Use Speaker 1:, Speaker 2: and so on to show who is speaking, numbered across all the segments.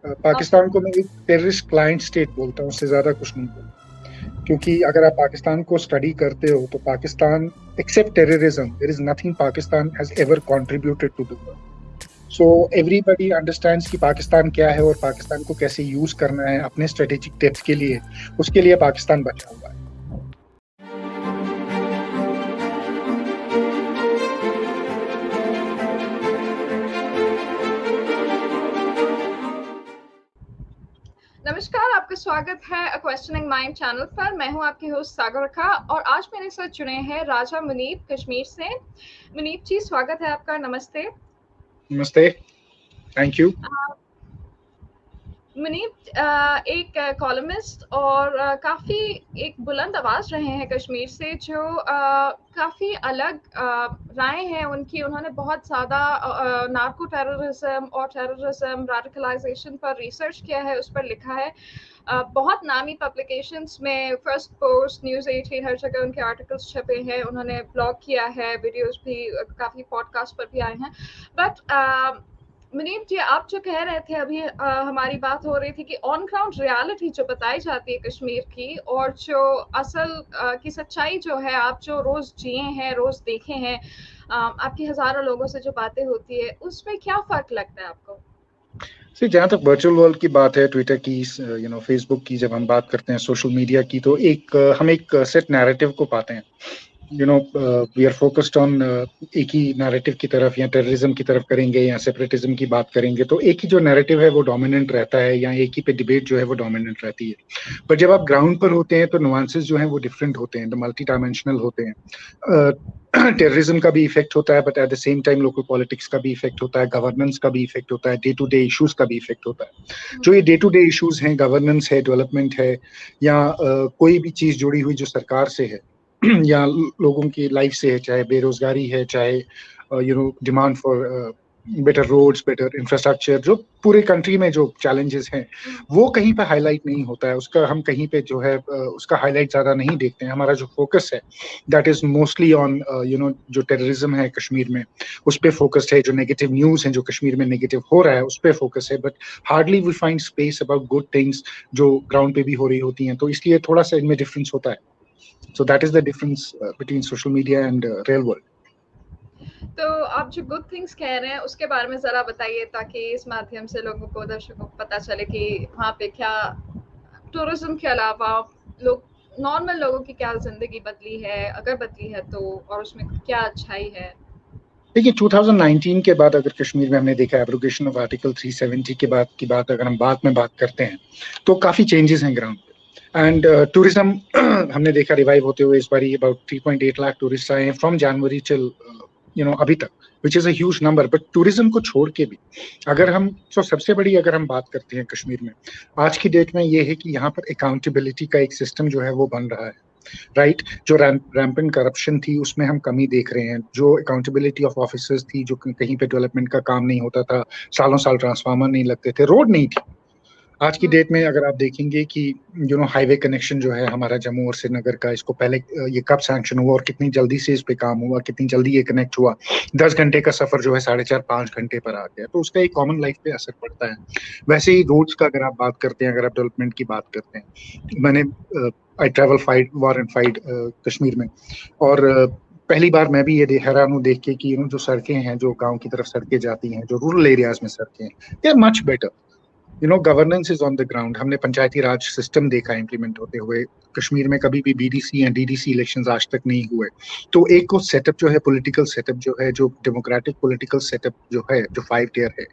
Speaker 1: पाकिस्तान को मैं एक टेररिस्ट क्लाइंट स्टेट बोलता हूँ, उससे ज्यादा कुछ नहीं बोलता। क्योंकि अगर आप पाकिस्तान को स्टडी करते हो तो Pakistan, except terrorism, there is nothing Pakistan has ever contributed to the world. So everybody understands कि पाकिस्तान क्या है और पाकिस्तान को कैसे यूज करना है अपने स्ट्रेटेजिक डेप्थ के लिए, उसके लिए पाकिस्तान बचा हुआ है।
Speaker 2: नमस्कार, आपका स्वागत है अ क्वेश्चनिंग माइंड चैनल पर। मैं हूं आपकी होस्ट सागर खा और आज मेरे साथ जुड़े हैं राजा मुनीब कश्मीर से। मुनीब जी, स्वागत है आपका। नमस्ते।
Speaker 1: नमस्ते, थैंक यू।
Speaker 2: मुनीब एक कॉलमिस्ट और काफ़ी एक बुलंद आवाज़ रहे हैं कश्मीर से, जो काफ़ी अलग राय हैं उनकी। उन्होंने बहुत ज़्यादा नार्को टेररिज्म और टेररिज्म रेडिकलाइजेशन पर रिसर्च किया है, उस पर लिखा है। बहुत नामी पब्लिकेशंस में, फर्स्ट पोस्ट, न्यूज़ 18, हर जगह उनके आर्टिकल्स छपे हैं। उन्होंने ब्लॉग किया है, वीडियोस भी, काफ़ी पॉडकास्ट पर भी आए हैं। बट मुनीब जी, आप जो कह रहे थे अभी, हमारी बात हो रही थी कि ऑन ग्राउंड रियलिटी जो बताई जाती है कश्मीर की, और जो असल की सच्चाई जो है, आप जो रोज जिए हैं, रोज देखे हैं, आपकी हजारों लोगों से जो बातें होती है, उसमें क्या फर्क लगता है आपको?
Speaker 1: जहाँ तक वर्चुअल वर्ल्ड की बात है, ट्विटर की, फेसबुक की, जब हम बात करते हैं सोशल मीडिया की, तो हम एक सेट नैरेटिव को पाते हैं। वी आर फोकस्ड ऑन एक ही नैरेटिव की तरफ, या टेररिज्म की तरफ करेंगे या सेपरेटिज्म की बात करेंगे, तो एक ही जो नैरेटिव है वो डोमिनेंट रहता है, या एक ही पे डिबेट जो है वो डोमिनेंट रहती है। पर जब आप ग्राउंड पर होते हैं तो नुआंसेस जो हैं वो डिफरेंट होते हैं, मल्टी डायमेंशनल होते हैं। टेररिज्म का भी इफेक्ट होता है, but at the same time local politics का भी इफेक्ट होता है, गवर्नेंस का भी इफेक्ट होता है, डे टू डे इश्यूज का भी इफेक्ट होता है। जो ये डे टू डे इश्यूज हैं, गवर्नेंस है, डेवलपमेंट है, या कोई भी चीज जुड़ी हुई जो सरकार से है या लोगों की लाइफ से है, चाहे बेरोजगारी है, चाहे demand for better roads, better infrastructure, जो पूरे कंट्री में जो चैलेंजेस हैं, वो कहीं पे हाईलाइट नहीं होता है। उसका हम कहीं पे जो है उसका हाईलाइट ज्यादा नहीं देखते हैं। हमारा जो फोकस है दैट इज मोस्टली ऑन जो टेररिज्म है कश्मीर में, उस पर फोकस्ड है। जो नेगेटिव न्यूज है जो कश्मीर में नेगेटिव हो रहा है, उस पर फोकस है। But hardly we find space about good things जो ग्राउंड पे भी हो रही होती हैं। तो इसलिए थोड़ा सा इनमें डिफरेंस होता है। So that is the difference between social media and real world.
Speaker 2: तो आप जो गुड थिंग्स कह रहे हैं उसके बारे में ज़रा बताइए, ताकि इस माध्यम से लोगों को, दर्शकों को पता चले कि वहाँ पे क्या, टूरिज्म के अलावा लोग, नॉर्मल लोगों की क्या ज़िंदगी बदली है, अगर बदली है तो, और उसमें क्या अच्छाई है।
Speaker 1: देखिए, 2019 के बाद अगर कश्मीर में हमने देखा एब्रोगेशन ऑफ आर्टिकल 370 के बाद की बात अगर हम बाद में बात करते हैं, तो काफी चेंजेस हैं ग्राउंड पे। एंड टूरिज्म हमने देखा रिवाइव होते हुए। इस बार अबाउट 3.8 लाख टूरिस्ट आए हैं फ्रॉम जनवरी टिल अभी तक, which is a huge number. But tourism को छोड़ के भी अगर हम, तो सबसे बड़ी अगर हम बात करते हैं कश्मीर में आज की डेट में, ये है कि यहाँ पर अकाउंटेबिलिटी का एक सिस्टम जो है वो बन रहा है। राइट, जो रैम्पेंट करप्शन थी उसमें हम कमी देख रहे हैं। जो अकाउंटेबिलिटी ऑफ ऑफिसर्स थी, जो कहीं पे डेवलपमेंट का काम नहीं होता था, सालों साल ट्रांसफार्मर नहीं लगते थे, रोड नहीं थी। आज की डेट में अगर आप देखेंगे कि हाईवे कनेक्शन जो है हमारा जम्मू और श्रीनगर का, इसको पहले ये कब सैंक्शन हुआ और कितनी जल्दी से इस पे काम हुआ, कितनी जल्दी ये कनेक्ट हुआ। 10 घंटे का सफर जो है 4.5-5 घंटे पर आ गया। तो उसका एक कॉमन लाइफ पे असर पड़ता है। वैसे ही रोड्स का अगर आप बात करते हैं, अगर आप डेवलपमेंट की बात करते हैं, मैंने I travel FIDE war and FIDE Kashmir में, और पहली बार मैं भी ये हैरान हूँ देख के कि जो सड़कें हैं, जो गांव की तरफ सड़कें जाती हैं, जो रूरल एरियाज में सड़कें हैं, they are much better. Governance is on the ground. हमने पंचायती राज सिस्टम देखा इम्प्लीमेंट होते हुए। कश्मीर में कभी भी बीडीसी या डीडीसी इलेक्शंस आज तक नहीं हुए। तो एक को सेटअप जो है, पॉलिटिकल सेटअप जो है, जो डेमोक्रेटिक पॉलिटिकल सेटअप जो है, जो 5 ईयर है,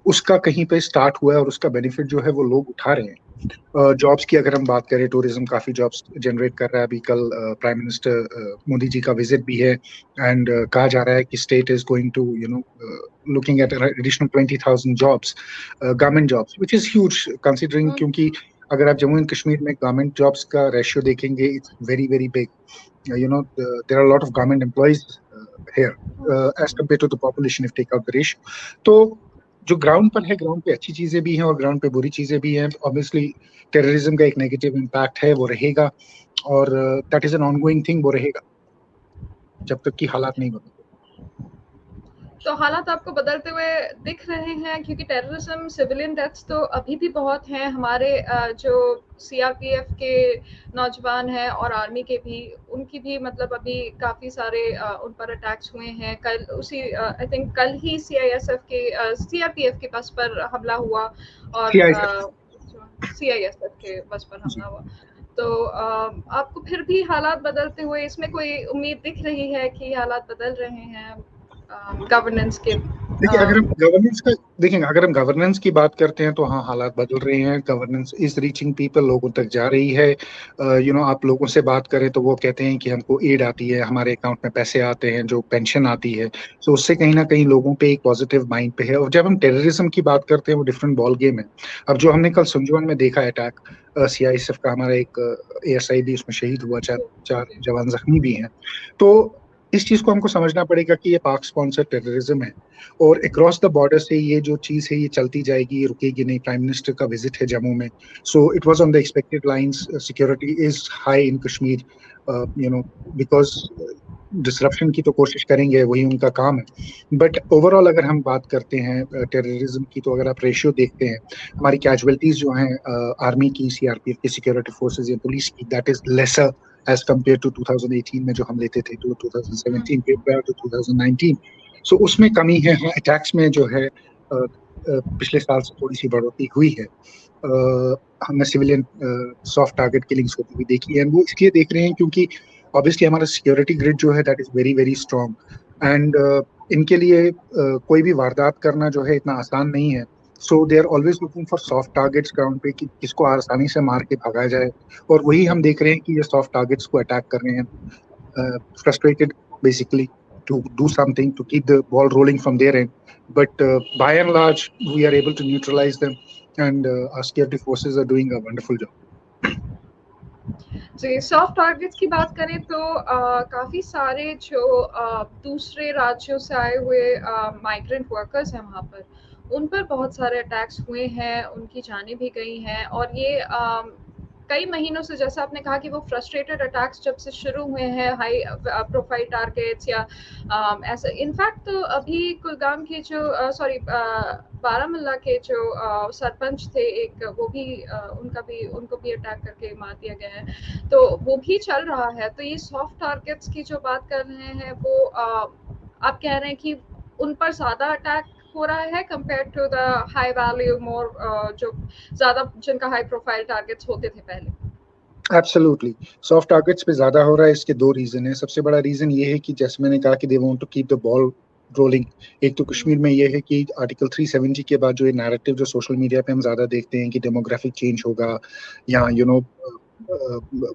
Speaker 1: उसका कहीं पे स्टार्ट हुआ है और उसका बेनिफिट जो है वो लोग उठा रहे हैं। जॉब्स की अगर हम बात करें, टूरिज्म काफी जॉब्स जनरेट कर रहा है। अभी कल प्राइम मिनिस्टर मोदी जी का विजिट भी है, एंड कहा जा रहा है कि state is going to looking at additional 20,000 jobs, government jobs, which is huge considering. क्योंकि अगर आप जम्मू एंड कश्मीर में गवर्नमेंट जॉब्स का रेशियो देखेंगे, it's very very big. There are lot of government employees here as compared to the population if take out the ratio. तो जो ground पर है, ग्राउंड पे अच्छी चीजें भी हैं और ग्राउंड पे बुरी चीजें भी हैं। ऑब्वियसली टेररिज्म का एक नेगेटिव इम्पैक्ट है, वो रहेगा, और that is an ongoing thing, वो रहेगा जब तक कि हालात नहीं बदलते।
Speaker 2: तो हालात आपको बदलते हुए दिख रहे हैं, क्योंकि टेररिज्म, सिविलियन डेथ्स तो अभी भी बहुत हैं। हमारे जो सीआरपीएफ के नौजवान हैं और आर्मी के भी, उनकी भी मतलब अभी काफ़ी सारे उन पर अटैक्स हुए हैं। कल उसी आई थिंक कल ही सीआईएसएफ के सीआरपीएफ के बस पर हमला हुआ, और
Speaker 1: CISF
Speaker 2: सीआईएसएफ के बस पर हमला
Speaker 1: जी।
Speaker 2: हुआ। तो आपको फिर भी हालात बदलते हुए इसमें कोई उम्मीद दिख रही है कि हालात बदल रहे हैं गवर्नेंस के?
Speaker 1: देखिए, अगर हम गवर्नेंस की बात करते हैं तो हाँ, हालात बदल रहे हैं। गवर्नेंस इज रीचिंग पीपल, लोगों तक जा रही है। आप लोगों से बात करें तो वो कहते हैं कि हमको एड आती है, हमारे अकाउंट में पैसे आते हैं, जो पेंशन आती है। तो उससे कहीं ना कहीं लोगों पे एक पॉजिटिव माइंड पे है। और जब हम टेररिज्म की बात करते हैं वो डिफरेंट बॉल गेम है। अब जो हमने कल सुंजवान में देखा अटैक, सीआईएसएफ का हमारा एक एएसआई भी उसमें शहीद हुआ, चार चार
Speaker 2: जी,
Speaker 1: जवान जख्मी भी हैं। तो इस चीज को हमको समझना पड़ेगा कि ये पाक स्पॉन्सर टेररिज्म है, और अक्रॉस द बॉर्डर से ये जो चीज है ये चलती जाएगी, ये रुकेगी नहीं। प्राइम मिनिस्टर का विजिट है जम्मू में, so it was on the expected lines. Security is high in Kashmir, because disruption की तो कोशिश करेंगे, वही उनका काम है। बट ओवरऑल अगर हम बात करते हैं टेररिज्म की, तो अगर आप रेशियो देखते हैं, हमारी कैजुअलिटीज जो हैं आर्मी की, सीआरपीएफ की, सिक्योरिटी फोर्सेज या पुलिस की, that is lesser as compare to 2018 में जो हम लेते थे, टू 2017 प्रायर टू 2019। सो उसमें कमी है। हाँ, अटैक्स में जो है पिछले साल से थोड़ी सी बढ़ोतरी हुई है। हमने सिविलियन सॉफ्ट टारगेट किलिंग्स होती हुई देखी है, वो इसलिए देख रहे हैं क्योंकि ऑब्वियसली हमारा सिक्योरिटी ग्रिड जो है that is very very strong. And इनके लिए कोई भी वारदात करना जो है इतना आसान नहीं है। So they are always looking for soft targets ground पे, कि किसको आसानी से मार के भगाया जाए। और वही हम देख रहे हैं कि ये सॉफ्ट टारगेट्स को अटैक कर रहे हैं, frustrated basically to do something to keep the ball rolling from their end. But by and large, we are able to neutralize them, and our security forces are doing a wonderful job.
Speaker 2: जी, soft targets की बात करें तो काफ़ी सारे जो दूसरे राज्यों से आए हुए माइग्रेंट वर्कर्स हैं वहाँ पर, उन पर बहुत सारे अटैक्स हुए हैं, उनकी जानें भी गई हैं। और ये कई महीनों से, जैसा आपने कहा कि वो फ्रस्ट्रेटेड अटैक्स जब से शुरू हुए हैं, हाई प्रोफाइल टारगेट्स या ऐसे। इनफैक्ट तो अभी कुलगाम के जो सॉरी बारामूला के जो सरपंच थे एक, वो भी उनको भी अटैक करके मार दिया गया है। तो वो भी चल रहा है। तो ये सॉफ्ट टारगेट्स की जो बात कर रहे हैं वो आप कह रहे हैं कि उन पर ज़्यादा अटैक हो रहा है compare to the high value more जो ज़्यादा जिनका हाई प्रोफाइल टारगेट्स होते थे पहले?
Speaker 1: एब्सोल्युटली, सॉफ्ट टारगेट्स पे ज्यादा हो रहा है। इसके दो रीजन है। सबसे बड़ा रीजन ये है कि जैसे मैंने कहा कि they want to keep the ball rolling. एक तो कश्मीर में ये है कि आर्टिकल 370 के बाद जो ये नैरेटिव जो सोशल मीडिया पे हम ज्यादा देखते हैं कि डेमोग्राफिक चेंज होगा, या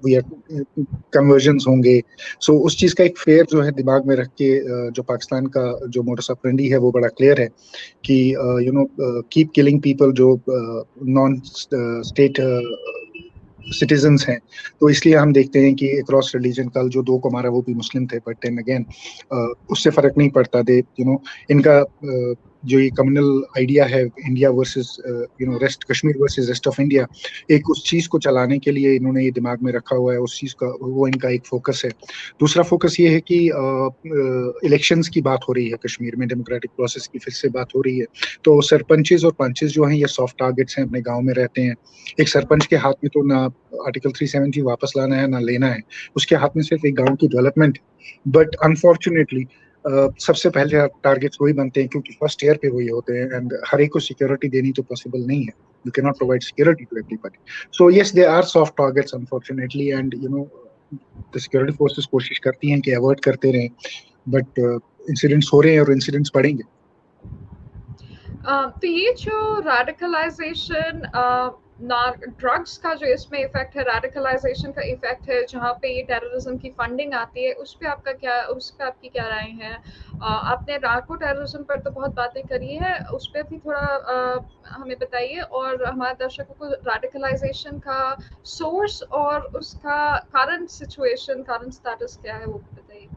Speaker 1: वी आर कन्वर्जन्स होंगे। सो उस चीज का एक फेयर जो है दिमाग में रख के जो पाकिस्तान का जो मोडस ऑपरेंडी है वो बड़ा क्लियर है कि कीप किलिंग पीपल जो नॉन स्टेट सिटीजन्स हैं। तो इसलिए हम देखते हैं कि अक्रॉस रिलीजन कल जो दो को मारा वो भी मुस्लिम थे, बट देन अगेन उससे फर्क नहीं पड़ता। दे इनका जो ये कम्युनल आइडिया है, India versus rest, Kashmir versus rest of India, एक उस चीज को चलाने के लिए इन्होंने ये दिमाग में रखा हुआ है। उस चीज का वो इनका एक फोकस है। दूसरा फोकस ये है कि इलेक्शंस की बात हो रही है कश्मीर में, डेमोक्रेटिक प्रोसेस की फिर से बात हो रही है। तो सरपंचेस और पंचेस जो हैं ये सॉफ्ट टारगेट्स हैं, अपने गाँव में रहते हैं। एक सरपंच के हाथ में तो ना आर्टिकल 370 वापस लाना है ना लेना है, उसके हाथ में सिर्फ एक गांव की डेवलपमेंट है। बट अनफॉर्चुनेटली सबसे पहले टारगेट्स वही बनते हैं क्योंकि फर्स्ट ईयर पे वही होते हैं, एंड हर एक को सिक्योरिटी देनी तो पॉसिबल नहीं है। You can not provide security to everybody. So yes, they are soft targets unfortunately, and the security forces कोशिश करती हैं कि अवॉइड करते रहें, बट इंसिडेंट्स हो रहे हैं और इंसिडेंट्स बढ़ेंगे।
Speaker 2: तो ये जो रेडिकलाइजेशन ड्रग्स का जो इसमें इफेक्ट है, रेडिकलाइजेशन का इफेक्ट है, जहाँ पे ये टेररिज्म की फंडिंग आती है, उस पे आपकी क्या राय है? आपने नार्को टेररिज्म पर तो बहुत बातें करी है, उस पर भी थोड़ा हमें बताइए। और हमारे दर्शकों को रेडिकलाइजेशन का सोर्स और उसका करंट सिचुएशन, करंट स्टेटस क्या है, वो बताइए।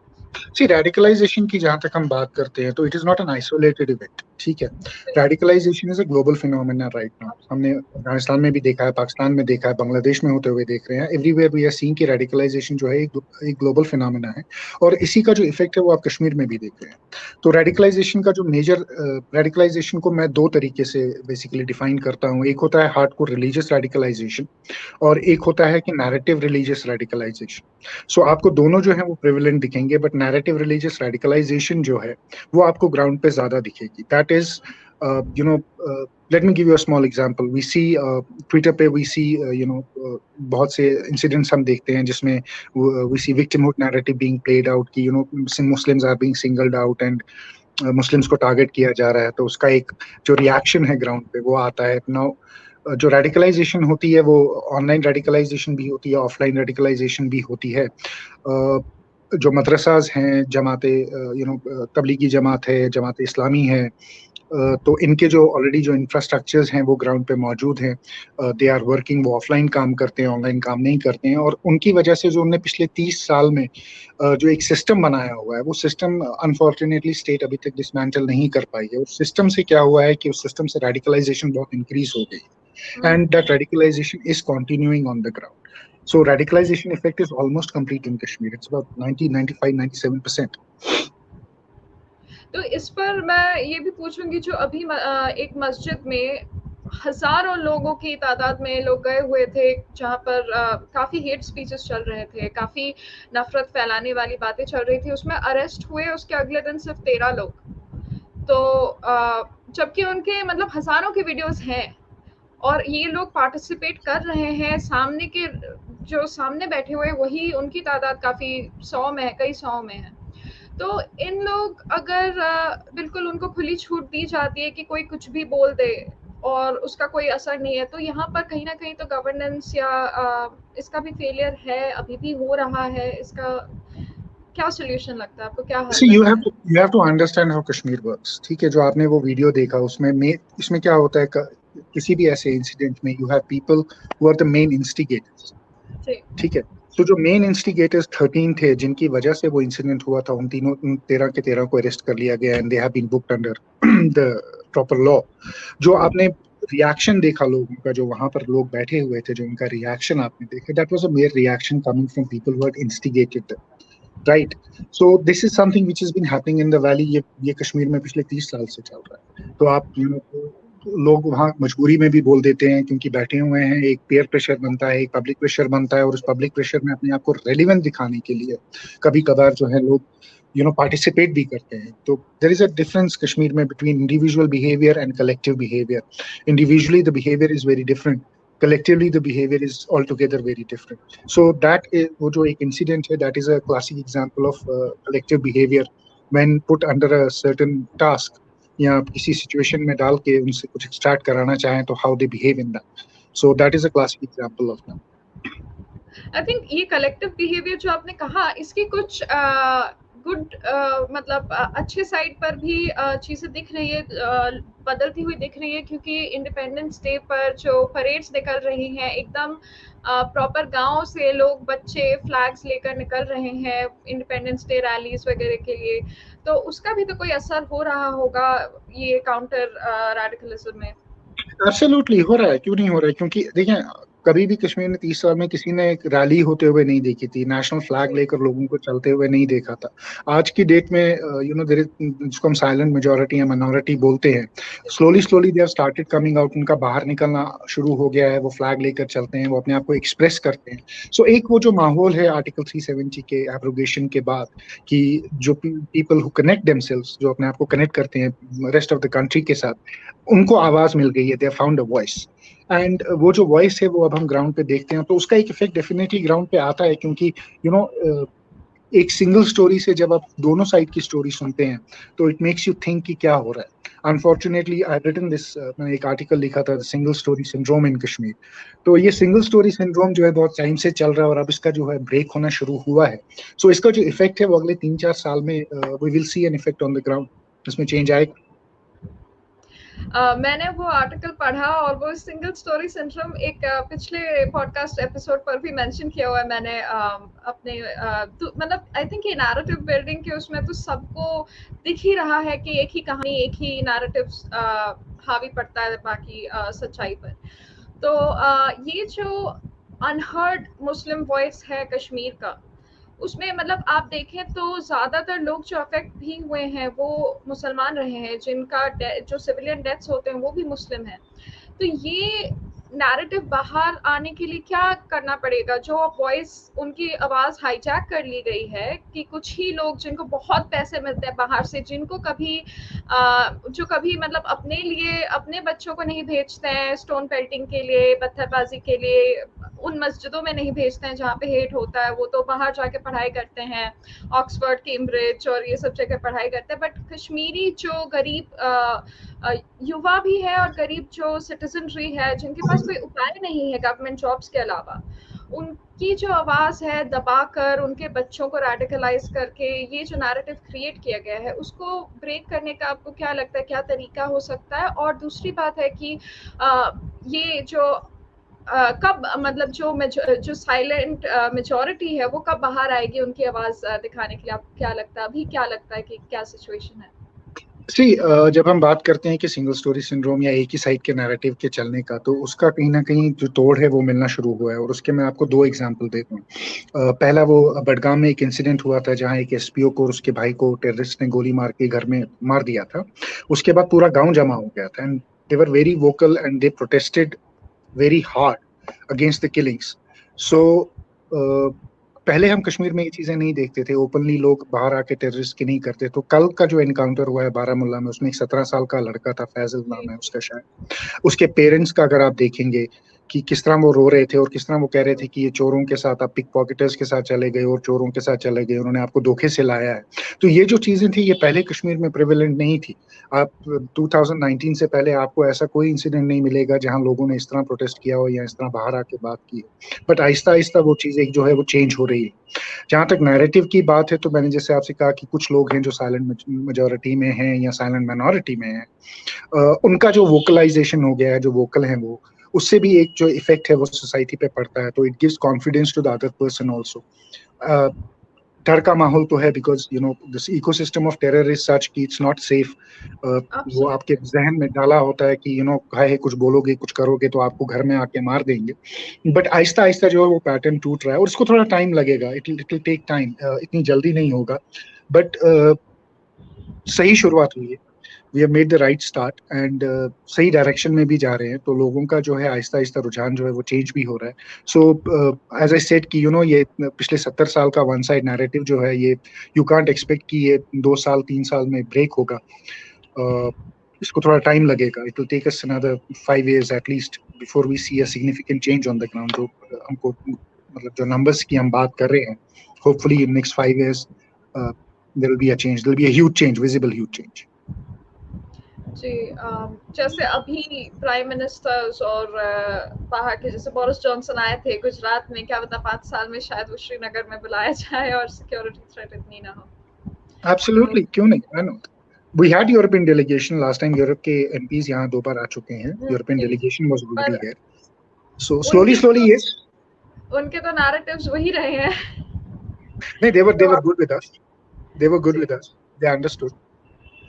Speaker 1: सी रेडिकलाइजेशन की जहां तक हम बात करते हैं तो it is not an isolated event, ठीक है। Radicalization is a global phenomena right now. हमने अफगानिस्तान में भी देखा है, पाकिस्तान में देखा है, बांग्लादेश में होते हुए देख रहे हैं। एवरीवेयर वी आर सीइंग कि रेडिकलाइजेशन जो है एक ग्लोबल फिनोमेना है, और इसी का जो इफेक्ट है वो आप कश्मीर में भी देख रहे हैं। तो रेडिकलाइजेशन का जो मेजर रेडिकलाइजेशन को मैं दो तरीके से बेसिकली डिफाइन करता हूँ। एक होता है हार्डकोर रिलीजियस रेडिकलाइजेशन, और एक होता है कि नैरेटिव रिलीजियस रेडिकलाइजेशन। सो आपको दोनों जो है वो प्रिविलेंट दिखेंगे, बट नैरेटिव रिलीजियस रेडिकलाइजेशन जो है वो आपको ग्राउंड पे ज्यादा दिखेगी। That is you know let me give you a small example. We see Twitter पे we see बहुत से incidents हम देखते हैं जिसमें we see victimhood narrative being played out कि Muslims are being singled out and Muslims को target किया जा रहा है, तो उसका एक जो रिएक्शन है ग्राउंड पे वो आता है। नाउ जो रेडिकलाइजेशन होती है वो ऑनलाइन रेडिकलाइजेशन भी होती है, ऑफलाइन रेडिकलाइजेशन भी होती है। जो मदरसाज हैं, जमाते तबलीगी जमात है, जमात इस्लामी है, तो इनके जो ऑलरेडी जो इंफ्रास्ट्रक्चर्स हैं वो ग्राउंड पे मौजूद हैं। दे आर वर्किंग, वो ऑफलाइन काम करते हैं, ऑनलाइन काम नहीं करते हैं, और उनकी वजह से जो उन्होंने पिछले 30 साल में जो एक सिस्टम बनाया हुआ है वो सिस्टम अनफॉर्चुनेटली स्टेट अभी तक डिसमेंटल नहीं कर पाई है। उस सिस्टम से क्या हुआ है कि उस सिस्टम से रेडिकलाइजेशन बहुत इंक्रीज हो गई, and that radicalization is continuing on the ground. So radicalization effect is almost complete in Kashmir. It's about 90, 95, 97%.
Speaker 2: तो इस पर मैं ये भी पूछूंगी, जो अभी एक मस्जिद में हजारों लोगों की तादाद में लोग गए हुए थे, जहाँ पर काफी हेट स्पीचेस चल रहे थे, काफी नफरत फैलाने वाली बातें चल रही थी, उसमें अरेस्ट हुए उसके अगले दिन सिर्फ 13 लोग। तो जबकि उनके मतलब हजारों के वीडियोस हैं और ये लोग पार्टिसिपेट कर रहे हैं, सामने के जो सामने बैठे हुए वही उनकी तादाद काफी 100 में है, कई 100 में है। तो इन लोग अगर बिल्कुल उनको खुली छूट दी जाती है कि कोई कुछ भी बोल दे और उसका कोई असर नहीं है, तो यहाँ पर कहीं ना कहीं तो गवर्नेंस या इसका भी फेलियर है, अभी भी हो रहा है। इसका क्या सोल्यूशन लगता है आपको, क्या हल
Speaker 1: See,
Speaker 2: लगता है?
Speaker 1: you have to understand how Kashmir works. ठीक है, जो आपने वो वीडियो देखा उसमें इसमें क्या होता है, किसी भी ऐसे इंसिडेंट में you have people who are the main instigators. ठीक है, तो जो मेन इंस्टिगेटर्स 13 थे जिनकी वजह से वो इंसिडेंट हुआ था, उन 13 के 13 को अरेस्ट कर लिया गया, and they have been booked under the proper law. जो आपने रिएक्शन देखा लोगों का, जो वहां पर लोग बैठे हुए थे, जो उनका रिएक्शन आपने देखा, that was a mayor reaction coming from people who had instigated, right. So this is something which has been happening in the valley. ये कश्मीर में पिछले 30 साल से चल रहा है। तो आप लोग वहाँ मजबूरी में भी बोल देते हैं क्योंकि बैठे हुए हैं, एक पेयर प्रेशर बनता है, एक पब्लिक प्रेशर बनता है, और उस पब्लिक प्रेशर में अपने आप को रेलिवेंट दिखाने के लिए कभी कभार जो है लोग पार्टिसिपेट भी करते हैं। तो there is a difference Kashmir में between individual behaviour and collective behaviour. Individually the behaviour is very different, collectively the behavior is altogether very different. So that is वो जो एक incident है, that is a classic example of collective behavior when put under a certain task या किसी situation में डाल के उनसे कुछ एक्सट्रैक्ट कराना चाहें तो how they behave in that. So that is a classic example of that.
Speaker 2: I think ये कलेक्टिव बिहेवियर जो आपने कहा, इसकी कुछ गुड मतलब अच्छे साइड पर भी चीजें दिख रही है, बदलती हुई दिख रही है, क्योंकि इंडिपेंडेंस डे पर जो परेड्स निकल रही हैं, एकदम प्रॉपर गांव से लोग, बच्चे फ्लैग्स लेकर निकल रहे हैं इंडिपेंडेंस डे रैलीज वगैरह के लिए। तो उसका भी तो कोई असर हो रहा होगा ये काउंटर रेडिकलिज्म में।
Speaker 1: एब्सोल्युटली हो रहा है, क्यों नहीं हो रहा है, क्योंकि देखिं कभी भी कश्मीर में 30 साल में किसी ने एक रैली होते हुए नहीं देखी थी, नेशनल फ्लैग लेकर लोगों को चलते हुए नहीं देखा था। आज की डेट में जिसको हम साइलेंट मेजॉरिटी या माइनॉरिटी बोलते हैं, slowly they have started coming out. उनका बाहर निकलना शुरू हो गया है, वो फ्लैग लेकर चलते हैं, वो अपने आप को एक्सप्रेस करते हैं। सो एक वो जो माहौल है आर्टिकल 370 के एब्रोगेशन के बाद, कि जो पीपल हु कनेक्ट देमसेल्व्स, जो अपने आप को कनेक्ट करते हैं रेस्ट ऑफ द कंट्री के साथ, उनको आवाज मिल गई है, they found a voice, and वो जो वॉइस है वो अब हम ग्राउंड पे देखते हैं। तो उसका एक इफेक्ट डेफिनेटली ग्राउंड पे आता है, क्योंकि एक सिंगल स्टोरी से जब आप दोनों साइड की स्टोरी सुनते हैं तो इट मेक्स यू थिंक कि क्या हो रहा है। अनफॉर्चुनेटली आई रिटन दिस, मैंने एक आर्टिकल लिखा था, सिंगल स्टोरी सिंड्रोम इन कश्मीर। तो ये सिंगल स्टोरी सिंड्रोम जो है बहुत टाइम से चल रहा है, और अब इसका जो है ब्रेक होना शुरू हुआ है। सो इसका जो इफेक्ट है वो अगले 3-4 साल में we will see an effect on the ground, इसमें चेंज आएगा।
Speaker 2: मैंने वो आर्टिकल पढ़ा और वो सिंगल स्टोरी सिंड्रोम एक पिछले पॉडकास्ट एपिसोड पर भी मेंशन किया हुआ है मैंने अपने मतलब आई थिंक ये नैरेटिव बिल्डिंग के उसमें तो सबको दिख ही रहा है कि एक ही कहानी, एक ही नैरेटिव हावी पड़ता है बाकी सच्चाई पर। तो ये जो अनहर्ड मुस्लिम वॉइस है कश्मीर का, उसमें मतलब आप देखें तो ज़्यादातर लोग जो अफेक्ट भी हुए हैं वो मुसलमान रहे हैं, जिनका जो सिविलियन डेथ्स होते हैं वो भी मुस्लिम हैं। तो ये नैरेटिव बाहर आने के लिए क्या करना पड़ेगा? जो वॉइस उनकी आवाज़ हाईजैक कर ली गई है कि कुछ ही लोग जिनको बहुत पैसे मिलते हैं बाहर से, जिनको कभी जो कभी मतलब अपने लिए अपने बच्चों को नहीं भेजते हैं स्टोन पेल्टिंग के लिए, पत्थरबाजी के लिए, उन मस्जिदों में नहीं भेजते हैं जहाँ पे हेट होता है, वो तो बाहर जाके पढ़ाई करते हैं, ऑक्सफोर्ड, कैम्ब्रिज और ये सब जगह पढ़ाई करते हैं। बट कश्मीरी जो गरीब युवा भी है और गरीब जो सिटीजनरी है, जिनके पास कोई उपाय नहीं है गवर्नमेंट जॉब्स के अलावा, उनकी जो आवाज़ है दबाकर, उनके बच्चों को रेडिकलाइज़ करके ये जो नैरेटिव क्रिएट किया गया है, उसको ब्रेक करने का आपको क्या लगता है, क्या तरीका हो सकता है? और दूसरी बात है कि ये जो कब मतलब जो साइलेंट मेजॉरिटी है वो कब बाहर आएगी उनकी आवाज़ दिखाने के लिए? आपको क्या लगता है, अभी क्या लगता है कि क्या सिचुएशन है?
Speaker 1: जब हम बात करते हैं कि सिंगल स्टोरी सिंड्रोम या एक ही साइड के नैरेटिव के चलने का, तो उसका कहीं ना कहीं जो तोड़ है वो मिलना शुरू हुआ है, और उसके मैं आपको दो एग्जांपल देता हूँ। पहला वो बडगाम में एक इंसिडेंट हुआ था जहाँ एक एसपीओ को और उसके भाई को टेररिस्ट ने गोली मार के घर में मार दिया था। उसके बाद पूरा गांव जमा हो गया था, and they were very vocal and they protested very hard against the killings. So पहले हम कश्मीर में ये चीजें नहीं देखते थे, ओपनली लोग बाहर आके टेररिस्ट की नहीं करते। तो कल का जो एनकाउंटर हुआ है बारामूला में, उसमें एक 17 साल का लड़का था, फैजल नाम है उसका शायद। उसके पेरेंट्स का अगर आप देखेंगे कि किस तरह वो रो रहे थे और किस तरह वो कह रहे थे कि ये चोरों के साथ, आप पिक पॉकेटर्स के साथ चले गए और चोरों के साथ चले गए, उन्होंने आपको धोखे से लाया है। तो ये जो चीजें थी ये पहले कश्मीर में प्रिवेलेंट नहीं थी। आप 2019 से पहले आपको ऐसा कोई इंसिडेंट नहीं मिलेगा जहां लोगों ने इस तरह प्रोटेस्ट किया हो या इस तरह बाहर आके बात की हो। बट आहिस्ता आहिस्ता वो चीजें जो है वो चेंज हो रही है। जहां तक नैरेटिव की बात है, तो मैंने जैसे आपसे कहा कि कुछ लोग हैं जो साइलेंट मेजोरिटी में हैं या साइलेंट माइनॉरिटी में हैं, उनका जो वोकलाइजेशन हो गया है, जो वोकल है वो, उससे भी एक जो इफेक्ट है वो सोसाइटी पे पड़ता है। तो it gives confidence to the other person also. डर का माहौल तो है, because this ecosystem of terror is such कि इट्स नॉट सेफ। वो आपके
Speaker 2: एब्सोल्युटली।
Speaker 1: जहन में डाला होता है कि है कुछ बोलोगे कुछ करोगे तो आपको घर में आके मार देंगे। बट आहिस्ता आहिस्ता जो है वो पैटर्न टूट रहा है, और इसको थोड़ा टाइम लगेगा, इट विल टेक टाइम, इतनी जल्दी नहीं होगा। बट सही शुरुआत हुई है। We have made the right start, and सही डायरेक्शन में भी जा रहे हैं। तो लोगों का जो है आहिस्ता आहिस्ता रुझान जो है वो चेंज भी हो रहा है। सो एज आई सेड कि ये पिछले 70 साल का वन साइड नैरेटिव जो है, ये यू कांट एक्सपेक्ट कि ये 2 साल 3 साल में ब्रेक होगा। uh, इसको थोड़ा टाइम लगेगा। It will take us another 5 years at least before we see a significant change on the ground. जो हमको मतलब जो नंबर्स की हम बात कर रहे हैं, hopefully in next 5 years there will be a change, there will be a huge change, visible huge change.
Speaker 2: जी, जैसे अभी प्राइम मिनिस्टर्स और बाहर के जैसे बोरिस जॉनसन आए थे गुजरात में, क्या पता 5 साल में शायद वो श्रीनगर में बुलाया जाए और सिक्योरिटी थ्रेट इतनी ना हो। तो
Speaker 1: Absolutely, क्यों नहीं? Why not? We had European delegation last time. Europe के MPs यहाँ 2 बार आ चुके हैं. European
Speaker 2: ji, ji.
Speaker 1: delegation was already
Speaker 2: पर
Speaker 1: here. So
Speaker 2: उनके
Speaker 1: slowly,
Speaker 2: तो
Speaker 1: yes.
Speaker 2: उनके तो नैरेटिव्स वही रहे हैं।
Speaker 1: नहीं, they
Speaker 2: तो
Speaker 1: were
Speaker 2: आप
Speaker 1: good with us. They were good
Speaker 2: ji,
Speaker 1: with us. They understood.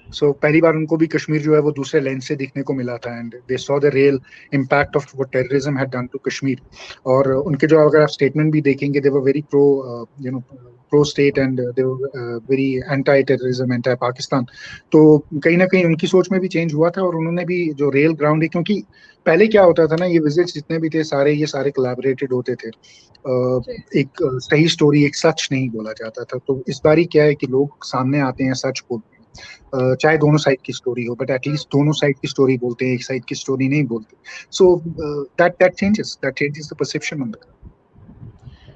Speaker 1: सो पहली बार उनको भी कश्मीर जो है वो दूसरे लेंस से दिखने को मिला था, and they saw the real impact of what terrorism had done to Kashmir. और उनके जो अगर आप स्टेटमेंट भी देखेंगे, they were very pro pro state, and they were very anti terrorism, anti Pakistan. तो कहीं ना कहीं उनकी सोच में भी चेंज हुआ था, और उन्होंने भी जो रियल ग्राउंड है, क्योंकि पहले क्या होता था ना, ये विजिट्स जितने भी थे ये सारे कोलैबोरेटेड होते थे।
Speaker 2: जी।
Speaker 1: एक सही स्टोरी, एक सच नहीं बोला जाता था। तो इस बारी क्या है कि लोग सामने आते हैं, सच बोलते हैं, चाहे दोनों साइड की स्टोरी हो, बट एटलीस्ट दोनों साइड की स्टोरी बोलते हैं, एक साइड की स्टोरी नहीं बोलते। So that changes the perception on the.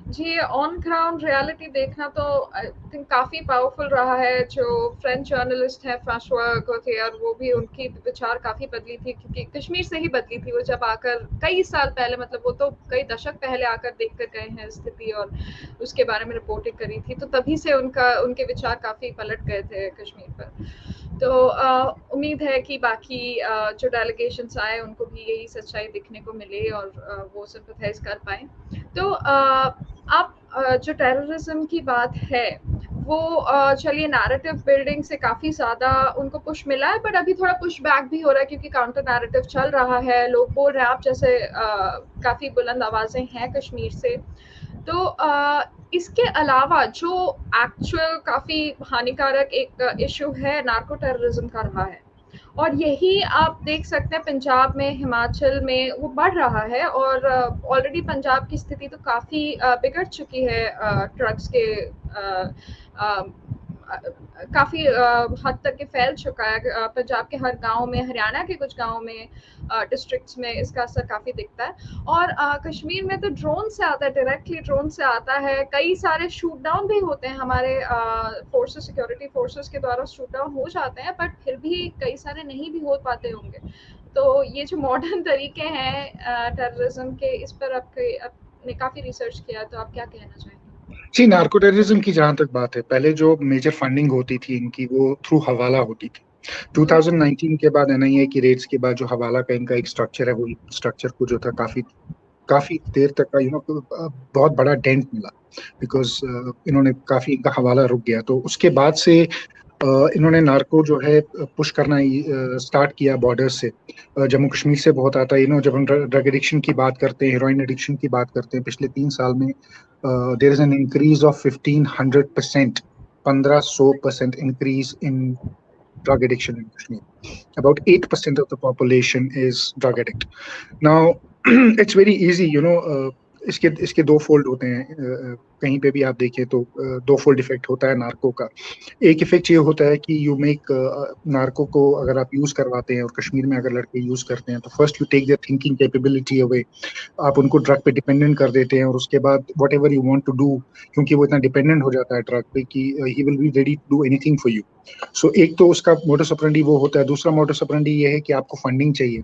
Speaker 2: जी, ऑन ग्राउंड रियलिटी देखना तो आई थिंक काफ़ी पावरफुल रहा है। जो फ्रेंच जर्नलिस्ट हैं फ्रांसवा गोथियर, वो भी उनकी विचार काफ़ी बदली थी, क्योंकि कश्मीर से ही बदली थी। वो जब आकर कई साल पहले, मतलब वो तो कई दशक पहले आकर देख कर गए हैं स्थिति और उसके बारे में रिपोर्टिंग करी थी, तो तभी से उनके विचार काफ़ी पलट गए थे कश्मीर पर। तो उम्मीद है कि बाकी जो डेलीगेशंस आए उनको भी यही सच्चाई दिखने को मिले और वो सिंपैथाइज कर पाए। तो आप जो टेररिज्म की बात है वो चलिए नैरेटिव बिल्डिंग से काफ़ी ज़्यादा उनको पुश मिला है, बट अभी थोड़ा पुश बैक भी हो रहा है क्योंकि काउंटर नैरेटिव चल रहा है। लोग बोल रहे हैं, आप जैसे काफ़ी बुलंद आवाज़ें हैं कश्मीर से। तो इसके अलावा जो एक्चुअल काफ़ी हानिकारक एक इशू है नार्को टेररिज्म का रहा है, और यही आप देख सकते हैं पंजाब में, हिमाचल में वो बढ़ रहा है, और ऑलरेडी पंजाब की स्थिति तो काफ़ी बिगड़ चुकी है ड्रग्स के काफ़ी हद तक के फैल चुका है। पंजाब के हर गांव में, हरियाणा के कुछ गांव में, डिस्ट्रिक्ट्स में इसका असर काफ़ी दिखता है। और कश्मीर में तो ड्रोन से आता है, डायरेक्टली ड्रोन से आता है। कई सारे शूट डाउन भी होते हैं, हमारे फोर्सेस, सिक्योरिटी फोर्सेस के द्वारा शूट डाउन हो जाते हैं, बट फिर भी कई सारे नहीं भी हो पाते होंगे। तो ये जो मॉडर्न तरीके हैं टेररिज्म के, इस पर आपने काफ़ी रिसर्च किया, तो आप क्या कहना चाहेंगे?
Speaker 1: जी, नार्को टेररिज्म की जहां तक बात है, पहले जो मेजर फंडिंग होती थी इनकी वो थ्रू हवाला होती थी। 2019 के बाद एनआईए की रेड्स के बाद जो हवाला का इनका एक स्ट्रक्चर है, वो स्ट्रक्चर को जो था काफी काफी देर तक का बहुत बड़ा डेंट मिला, बिकॉज इन्होंने काफी, इनका हवाला रुक गया। तो उसके बाद से इन्होंने नार्को जो है पुश करना स्टार्ट किया बॉर्डर से। जम्मू कश्मीर से बहुत आता है। जब हम ड्रग एडिक्शन की बात करते हैं, हेरोइन एडिक्शन की बात करते हैं, पिछले 3 साल में there is an increase of 1500%, 1500% increase in drug addiction in Kashmir. About 8% of the population is drug addict. Now, it's very easy, इसके दो फोल्ड होते हैं। कहीं पे भी आप देखें तो दो फोल्ड इफेक्ट होता है नार्को का। एक इफेक्ट ये होता है कि यू मेक नार्को को अगर आप यूज करवाते हैं, और कश्मीर में अगर लड़के यूज करते हैं, तो first you take their thinking capability away. आप उनको ड्रग पे डिपेंडेंट कर देते हैं, और उसके बाद whatever you want to do, क्योंकि वो इतना डिपेंडेंट हो जाता है ड्रग पे कि he will be ready to do anything for you. So एक तो उसका मोडस ऑपरेंडी वो होता है। दूसरा मोडस ऑपरेंडी ये है कि आपको फंडिंग चाहिए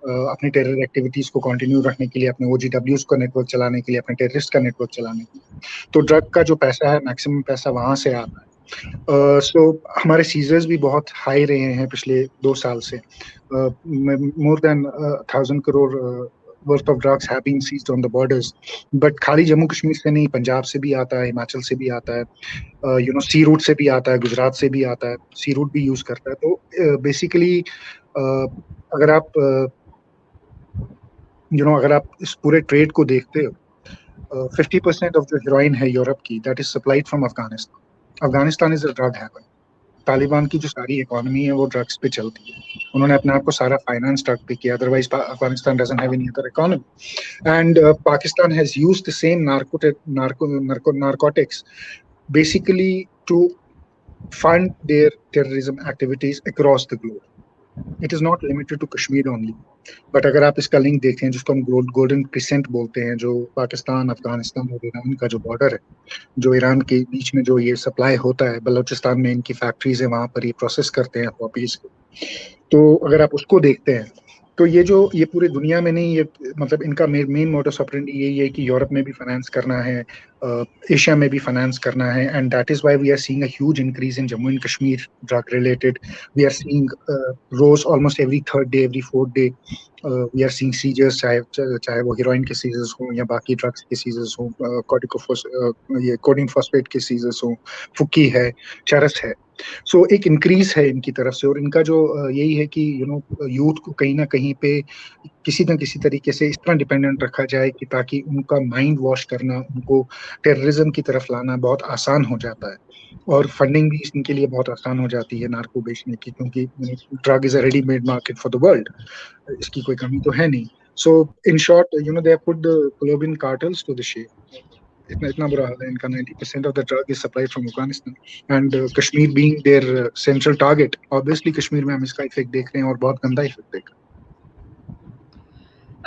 Speaker 1: अपने टेरर एक्टिविटीज को कंटिन्यू रखने के लिए, अपने ओजीडब्ल्यूज का नेटवर्क चलाने के लिए, अपने टेररिस्ट का नेटवर्क चलाने के लिए। तो ड्रग का जो पैसा है, मैक्सिमम पैसा वहां से आता है। सो हमारे सीजर्स भी बहुत हाई रहे हैं पिछले 2 साल से। More than 1,000 crore worth of drugs have been seized on the borders. But खाली जम्मू कश्मीर से नहीं, पंजाब से भी आता है, हिमाचल से भी आता है, सी रूट से भी आता है, गुजरात से भी आता है, सी रूट भी यूज करता है। तो बेसिकली अगर आप अगर आप इस पूरे ट्रेड को देखते हो, 50% ऑफ जो हीरोइन है यूरोप की, that is supplied from Afghanistan. Afghanistan is a drug haven. Taliban की जो सारी इकोनॉमी है वो ड्रग्स पे चलती है। उन्होंने अपने आप को सारा फाइनेंस ड्रग पे किया, otherwise Afghanistan doesn't have any other economy. And Pakistan has used the same narcotics basically to fund their terrorism activities across the globe. It is not limited to Kashmir only. But अगर आप इसका link देखते हैं, जिसको हम golden crescent बोलते हैं, जो पाकिस्तान, अफगानिस्तान और ईरान का जो बॉर्डर है, जो ईरान के बीच में जो ये सप्लाई होता है, बलूचिस्तान में इनकी फैक्ट्रीज है, वहां पर ये प्रोसेस करते हैं पॉपीज को। तो अगर आप उसको देखते हैं, तो ये पूरी दुनिया में नहीं, ये मतलब इनका मेन मोडस ऑपरेंडी यही है कि यूरोप में भी फाइनेंस करना है, एशिया में भी फाइनेंस करना है। And that is why we are seeing a huge increase in Jammu and Kashmir drug related. We are seeing रोज almost every third day, every fourth day we are seeing seizures, चाहे वो heroine के seizures हो या बाकी drugs के seizures हो, ये कोडिन फॉस्फेट के सीजर्स हो, फुक्की है, चरस है। सो एक इंक्रीज है इनकी तरफ से। और इनका जो यही है कि यूथ को कहीं ना कहीं पे किसी न किसी तरीके से इस तरह डिपेंडेंट रखा जाए कि ताकि उनका माइंड वॉश करना, उनको टेररिज्म की तरफ लाना बहुत आसान हो जाता है, और फंडिंग भी इनके लिए बहुत आसान हो जाती है नार्को बेचने की, क्योंकि drug is a readymade market for the world. इसकी कोई कमी तो है नहीं। So in short, they have put the Colombian cartels to the shape. इतना बुरा हाल है इनका। 90% of the drug is supplied from Afghanistan, and Kashmir being their central target. Obviously Kashmir में हम इसका इफेक्ट देख रहे हैं, और बहुत गंदा इफेक्ट देख रहे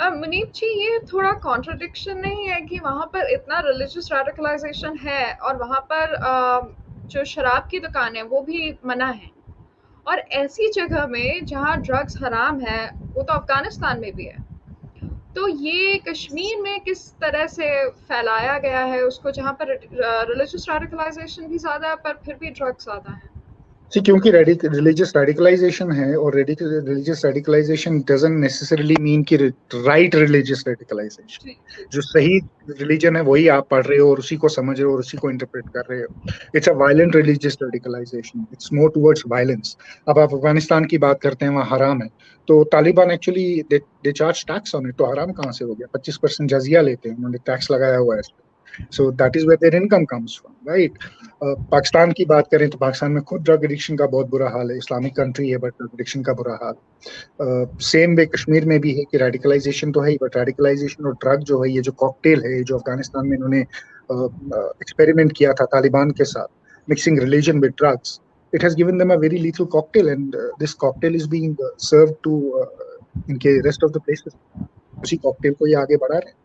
Speaker 1: हैं।
Speaker 2: मुनीब जी, ये थोड़ा कॉन्ट्रडिक्शन नहीं है कि वहाँ पर इतना रिलीजियस रेडिकलाइजेशन है और वहाँ पर जो शराब की दुकान है वो भी मना है, और ऐसी जगह में जहाँ ड्रग्स हराम है, वो तो अफगानिस्तान में भी है। तो ये कश्मीर में किस तरह से फैलाया गया है उसको, जहाँ पर रिलीजियस रेडिकलाइजेशन भी ज़्यादा है पर फिर भी ड्रग्स ज़्यादा है?
Speaker 1: क्योंकि रिलीजियस रेडिकलाइजेशन है, और religious radicalisation doesn't necessarily mean कि राइट रिलीजियस रेडिकलाइजेशन।
Speaker 2: जी जी
Speaker 1: जो सही रिलीजन है वही आप पढ़ रहे हो और उसी को समझ रहे हो और उसी को इंटरप्रेट कर रहे हो। It's a violent religious radicalisation, it's more towards violence. अब आप अफगानिस्तान की बात करते हैं, वहाँ हराम है, तो Taliban actually they charge tax on it, तो हराम कहाँ से हो गया? 25% जजिया लेते हैं, उन्होंने टैक्स लगाया हुआ है इस पे। So that is where their income comes from, right? Pakistan की बात करें तो पाकिस्तान में खुद ड्रग एडिक्शन का बहुत बुरा हाल है, इस्लामिक कंट्री है बट ड्रग एडिक्शन का बुरा हाल। सेम वे कश्मीर में भी है कि रेडिकलाइजेशन तो है ही, बट रेडिकलाइजेशन और ड्रग जो है, ये जो कॉकटेल है, जो अफगानिस्तान में इन्होंने एक्सपेरिमेंट किया था तालिबान के साथ, mixing religion with drugs, it has given them a very lethal cocktail, and this cocktail is being served to इनके rest of the places। उसी कॉकटेल को ये आगे बढ़ा रहे हैं।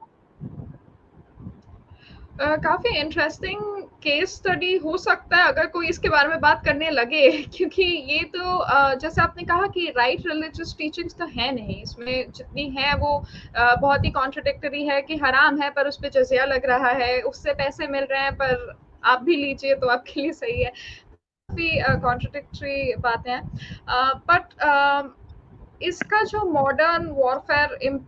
Speaker 2: काफी इंटरेस्टिंग केस स्टडी हो सकता है अगर कोई इसके बारे में बात करने लगे क्योंकि ये तो जैसे आपने कहा कि राइट रिलीजियस टीचिंग्स तो है नहीं इसमें, जितनी है वो बहुत ही कॉन्ट्रडिक्टरी है कि हराम है पर उस पर जजिया लग रहा है, उससे पैसे मिल रहे हैं पर आप भी लीजिए तो आपके लिए सही है। काफी कॉन्ट्रडिक्टरी बातें हैं, बट इसका जो मॉडर्न वॉरफेयर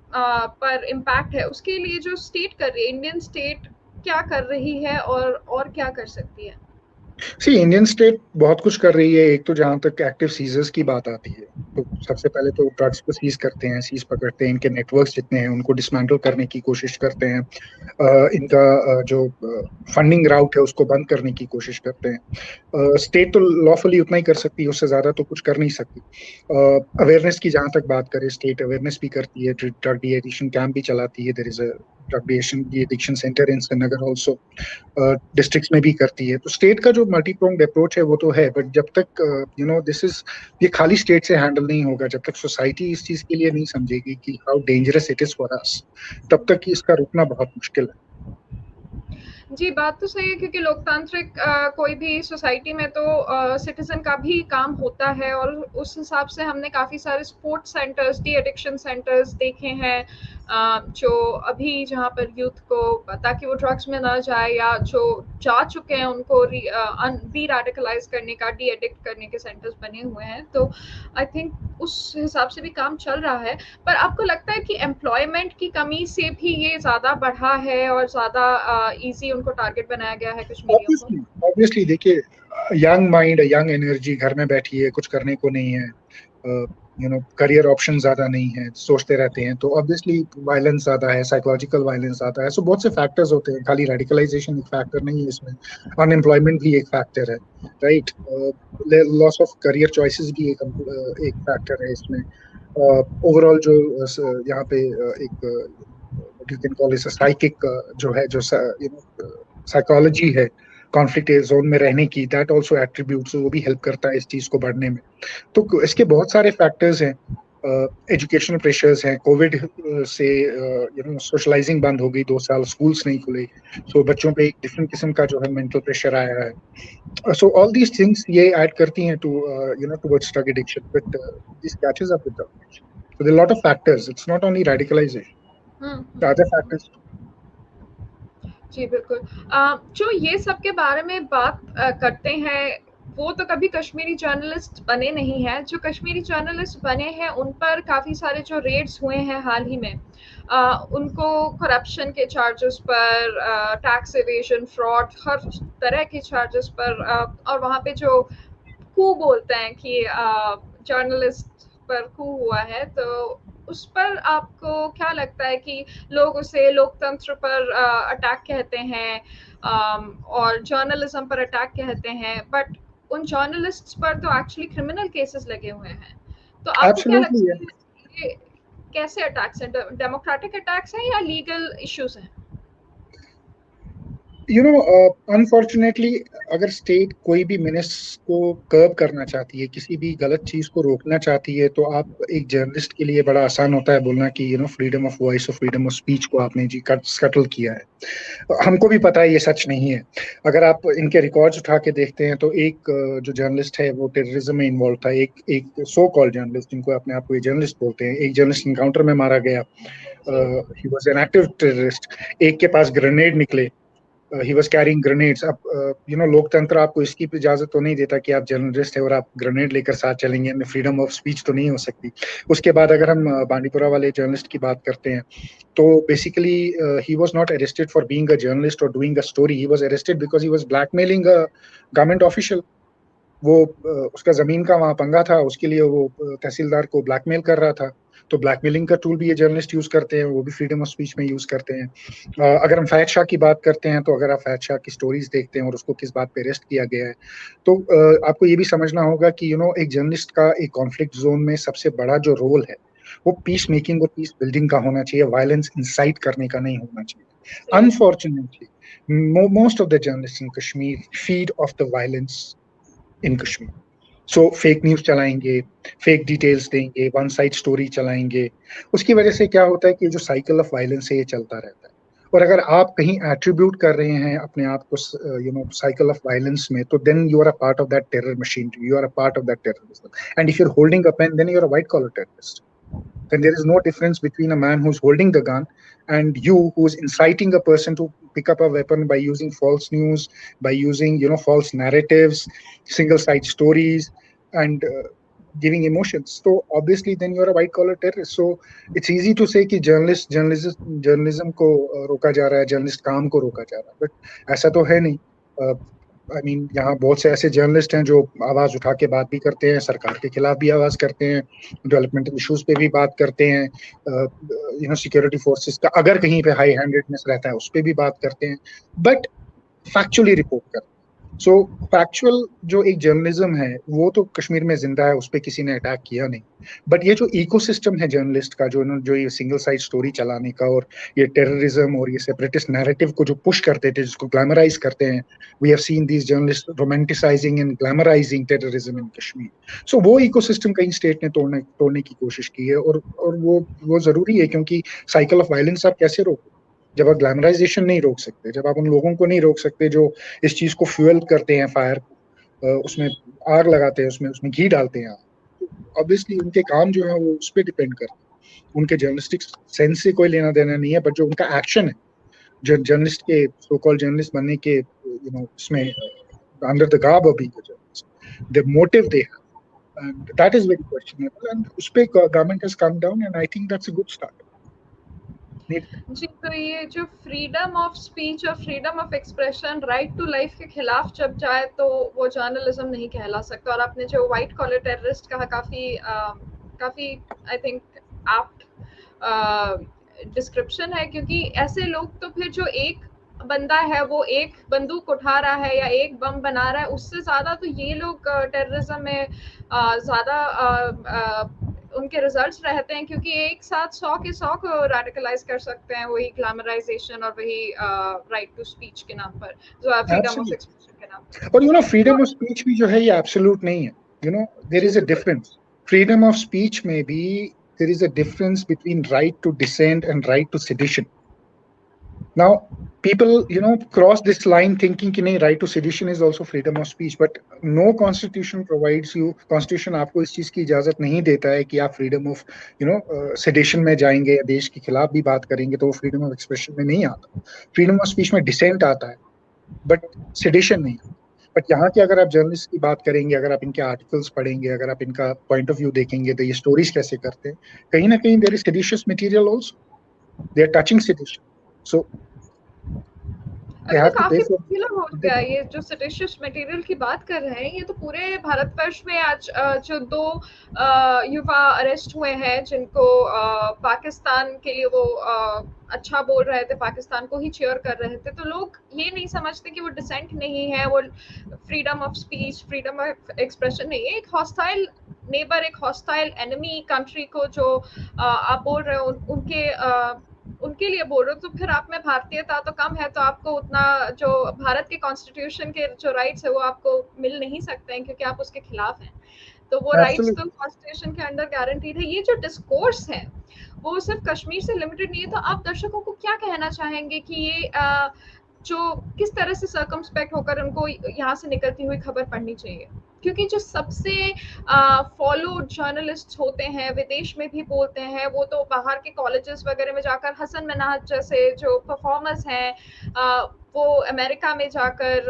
Speaker 2: पर इम्पैक्ट है उसके लिए जो स्टेट कर रही है, इंडियन स्टेट क्या कर रही है और क्या कर सकती है?
Speaker 1: इंडियन स्टेट बहुत कुछ कर रही है। एक तो जहां तक एक्टिव सीजर्स की बात आती है, तो सबसे पहले तो ड्रग्स को सीज करते हैं, सीज पकड़ते हैं, इनके नेटवर्क्स जितने हैं उनको डिसमेंटल करने की कोशिश करते हैं, इनका जो फंडिंग राउट है उसको बंद करने की कोशिश करते हैं। स्टेट तो लॉफुली उतना ही कर सकती है, उससे ज्यादा तो कुछ कर नहीं सकती। अवेयरनेस की जहां तक बात करें, स्टेट अवेयरनेस भी करती है, ड्रग डी एडिक्शन कैंप भी चलाती है, there is a drug de addiction centre in Srinagar also, districts में भी करती है। तो स्टेट का जो मल्टी प्रोंग्ड अप्रोच है वो तो है, बट जब तक दिस इज, ये खाली स्टेट से हैंडल नहीं होगा जब तक सोसाइटी इस चीज के लिए नहीं समझेगी कि how dangerous it is for us, तब तक इसका रुकना बहुत मुश्किल है।
Speaker 2: जी, बात तो सही है क्योंकि लोकतांत्रिक कोई भी सोसाइटी में तो सिटीजन का भी काम होता है और उस हिसाब से हमने काफ़ी सारे sports centres, de addiction centres देखे हैं, जो अभी जहाँ पर यूथ को ताकि वो ड्रग्स में ना जाए या जो जा चुके हैं उनको री रेडिकलाइज करने का, डी एडिक्ट करने के सेंटर्स बने हुए हैं। तो आई थिंक उस हिसाब से भी काम चल रहा है। पर आपको लगता है कि एम्प्लॉयमेंट की कमी से भी ये ज़्यादा बढ़ा है और ज़्यादा ईज़ी उनको टारगेट बनाया गया है कश्मीरियों को?
Speaker 1: ऑब्वियसली देखिए, यंग माइंड, यंग एनर्जी, घर में बैठी है, कुछ करने को नहीं है, करियर ऑप्शन ज्यादा नहीं है, सोचते रहते हैं, तो ऑब्वियसली वायलेंस ज्यादा है, साइकोलॉजिकल वायलेंस ज्यादा है। सो बहुत से फैक्टर्स होते हैं, खाली रेडिकलाइजेशन एक फैक्टर नहीं है इसमें, अनएम्प्लॉयमेंट भी एक फैक्टर है, right? Loss of career choices भी एक फैक्टर है इसमें। ओवरऑल जो यहाँ पे एक you can call it psychic जो है, जो साइकोलॉजी है कॉन्फ्लिक्ट जोन में रहने की, दैट ऑल्सो एट्रीब्यूट्स, वो भी हेल्प करता है इस चीज को बढ़ने में। तो इसके बहुत सारे फैक्टर्स हैं। एजुकेशनल प्रेशर्स हैं, कोविड से सोशलाइजिंग बंद हो गई, 2 साल स्कूल्स नहीं खुले, सो बच्चों पे एक डिफरेंट किस्म का जो है मेंटल प्रेशर आया है। सो ऑल दीज थिंग्स ये ऐड करती हैं to towards drug addiction, but this catches up with drug addiction. So there are a lot of factors. It's not only radicalization. The other factors.
Speaker 2: जी, बिल्कुल। जो ये सब के बारे में बात करते हैं, वो तो कभी कश्मीरी जर्नलिस्ट बने नहीं हैं। जो कश्मीरी जर्नलिस्ट बने हैं, उन पर काफ़ी सारे जो रेड्स हुए हैं हाल ही में, उनको करप्शन के चार्जेस पर, टैक्स एवेजन, फ्रॉड, हर तरह के चार्जेस पर, और वहाँ पे जो कू बोलते हैं कि जर्नलिस्ट पर कू हुआ है, तो उस पर आपको क्या लगता है कि लोग उसे लोकतंत्र पर अटैक कहते हैं, और जर्नलिज्म पर अटैक कहते हैं, बट उन जर्नलिस्ट्स पर तो एक्चुअली क्रिमिनल केसेस लगे हुए हैं। तो आपको क्या
Speaker 1: Absolutely,
Speaker 2: लगता
Speaker 1: yeah.
Speaker 2: है ये कैसे अटैक्स हैं? डेमोक्रेटिक अटैक्स हैं या लीगल इश्यूज हैं?
Speaker 1: अनफॉर्चुनेटली अगर स्टेट कोई भी मिनिस को कर्ब करना चाहती है, किसी भी गलत चीज को रोकना चाहती है, तो आप एक जर्नलिस्ट के लिए बड़ा आसान होता है बोलना कि फ्रीडम ऑफ वॉइस और फ्रीडम ऑफ स्पीच को आपने जी कटल किया है। हमको भी पता है ये सच नहीं है। अगर आप इनके रिकॉर्ड्स उठा के देखते हैं तो एक जो जर्नलिस्ट है वो टेररिज्म में इन्वॉल्व था, एक सो कॉल्ड जर्नलिस्ट, जिनको अपने आप को जर्नलिस्ट बोलते हैं, एक जर्नलिस्ट इनकाउंटर में मारा गया। He was an active terrorist. एक के पास ग्रेनेड निकले, ही वाज कैरिंग ग्रेनेड्स। अब लोकतंत्र आपको इसकी भी इजाजत तो नहीं देता कि आप जर्नलिस्ट है और आप ग्रेनेड लेकर साथ चलेंगे, फ्रीडम ऑफ स्पीच तो नहीं हो सकती। उसके बाद अगर हम बांडीपुरा वाले जर्नलिस्ट की बात करते हैं, तो basically he was not arrested for being a journalist और doing a story, he was arrested because he was blackmailing a government official. वो उसका जमीन का वहां पंगा था, उसके लिए वो तहसीलदार को ब्लैकमेल कर रहा था। तो ब्लैकमेलिंग का टूल भी ये जर्नलिस्ट यूज करते हैं, वो भी फ्रीडम ऑफ स्पीच में यूज करते हैं। अगर हम फैज शाह की बात करते हैं, तो अगर आप फैज शाह की स्टोरीज देखते हैं और उसको किस बात पे अरेस्ट किया गया है, तो आपको ये भी समझना होगा कि एक जर्नलिस्ट का एक कॉन्फ्लिक्ट जोन में सबसे बड़ा जो रोल है, वो पीस मेकिंग और पीस बिल्डिंग का होना चाहिए, वायलेंस इंसाइट करने का नहीं होना चाहिए। Unfortunately most of the journalist in Kashmir feed of the violence in Kashmir. So fake news चलाएंगे, फेक डिटेल्स देंगे, वन साइड स्टोरी चलाएंगे। उसकी वजह से क्या होता है कि जो साइकिल ऑफ वायलेंस है ये चलता रहता है। और अगर आप कहीं एट्रीब्यूट कर रहे हैं अपने आप को साइकिल ऑफ वायलेंस में, तो then you are a part of that terror machine, you are a part of that terrorism. And if you are holding a pen, then you are a white collar terrorist. Then there is no difference between a man who's holding the gun and you who's inciting a person to pick up a weapon by using false news, by using false narratives, single side stories, and giving emotions. So obviously then you're a white collar terrorist. So it's easy to say कि journalism को रोका जा रहा है, journalist काम को रोका जा रहा है, बट ऐसा तो है नहीं। आई मीन यहाँ बहुत से ऐसे जर्नलिस्ट हैं जो आवाज उठा के बात भी करते हैं, सरकार के खिलाफ भी आवाज करते हैं, डेवलपमेंटल इश्यूज पे भी बात करते हैं, सिक्योरिटी फोर्सेस का अगर कहीं पे हाई हैंडेडनेस रहता है उस पर भी बात करते हैं, बट फैक्चुअली रिपोर्ट करते हैं। सो फैक्चुअल जो एक जर्नलिज्म है वो तो कश्मीर में जिंदा है, उस पर किसी ने अटैक किया नहीं। बट ये जो इकोसिस्टम है जर्नलिस्ट का, जो ये सिंगल साइड स्टोरी चलाने का और ये टेररिज्म और ये सेपरेटिस्ट नैरेटिव को जो पुश करते थे, जिसको ग्लैमराइज करते हैं, we have seen these journalist romanticising and glamorising terrorism in Kashmir. So वो इकोसिस्टम कहीं स्टेट ने तोड़ने की कोशिश की है, और वो जरूरी है, क्योंकि साइकिल ऑफ वायलेंस आप कैसे रोको जब आप ग्लैमराइजेशन नहीं रोक सकते, जब आप उन लोगों को नहीं रोक सकते जो इस चीज को फ्यूल करते हैं, फायर को उसमें आग लगाते हैं, उसमें घी डालते हैं। ऑब्वियसली उनके काम जो है वो उस पर डिपेंड करते हैं, उनके जर्नलिस्टिक सेंस से कोई लेना देना नहीं है, बट जो उनका एक्शन है जर्नलिस्ट के, सो कॉल्ड जर्नलिस्ट बनने के इसमें under the garb of being a journalist, the motive they have, and that is very questionable, and उस पे government has come down, and I think that's a good start.
Speaker 2: जी, तो ये जो freedom of speech और freedom of expression right to life के खिलाफ जब जाए तो वो जर्नलिज्म नहीं कहला सकता। और आपने जो व्हाइट कॉलर टेररिस्ट कहा, काफी आई थिंक एप्ट डिस्क्रिप्शन है, क्योंकि ऐसे लोग तो फिर जो एक बंदा है वो एक बंदूक उठा रहा है या एक बम बना रहा है, उससे ज्यादा तो ये लोग टेररिज्म में ज्यादा उनके रिजल्ट्स रहते हैं, क्योंकि एक साथ 100 के 100 को रेडिकलाइज कर सकते हैं, वही ग्लैमराइजेशन और वही राइट टू स्पीच के नाम पर, जो फ्रीडम ऑफ एक्सप्रेशन के नाम पर।
Speaker 1: और फ्रीडम ऑफ स्पीच भी जो है ये एब्सोल्यूट नहीं है, there is a difference. Freedom of speech में भी there is a difference between right to dissent and right to sedition. Now, people, cross this line thinking कि नहीं, right to sedition is also freedom of speech, but no constitution provides you, constitution आपको इस चीज की इजाजत नहीं देता है कि आप freedom of, sedition में जाएंगे या देश के खिलाफ भी बात करेंगे, तो वो freedom of expression में नहीं आता। freedom of speech में dissent आता है, but sedition नहीं। बट यहाँ के अगर आप जर्नलिस्ट की बात करेंगे, अगर आप इनके आर्टिकल्स पढ़ेंगे, अगर आप इनका पॉइंट ऑफ व्यू देखेंगे, तो ये स्टोरीज कैसे करते हैं, कहीं ना कहीं there is seditious material also, they are touching sedition. So
Speaker 2: अभी तो काफी पॉपुलर हो गया ये जो सेडिशियस मटेरियल की बात कर रहे हैं। ये तो पूरे भारतवर्ष में आज जो 2 युवा अरेस्ट हुए हैं, जिनको पाकिस्तान के लिए वो अच्छा बोल रहे थे, पाकिस्तान को ही चीयर कर रहे थे। तो लोग ये नहीं समझते कि वो डिसेंट नहीं है, वो freedom of speech, freedom of expression नहीं है। एक हॉस्टाइल नेबर, एक हॉस्टाइल एनिमी कंट्री को जो आप बोल रहे हो उनके लिए बोल रहे हो, तो फिर आप में भारतीयता तो कम है, तो आपको उतना जो भारत के कॉन्स्टिट्यूशन के जो राइट्स है वो आपको मिल नहीं सकते हैं, क्योंकि आप उसके खिलाफ हैं। तो वो राइट्स तो कॉन्स्टिट्यूशन के अंडर गारंटीड है। ये जो डिस्कोर्स है वो सिर्फ कश्मीर से लिमिटेड नहीं है। तो आप दर्शकों को क्या कहना चाहेंगे कि ये जो किस तरह से सर्कमस्पेक्ट होकर उनको यहाँ से निकलती हुई खबर पढ़नी चाहिए? क्योंकि जो सबसे फॉलो जर्नलिस्ट होते हैं विदेश में भी बोलते हैं, वो तो बाहर के कॉलेजेस वगैरह में जाकर हसन मिनाज जैसे जो परफॉर्मर्स हैं वो अमेरिका में जाकर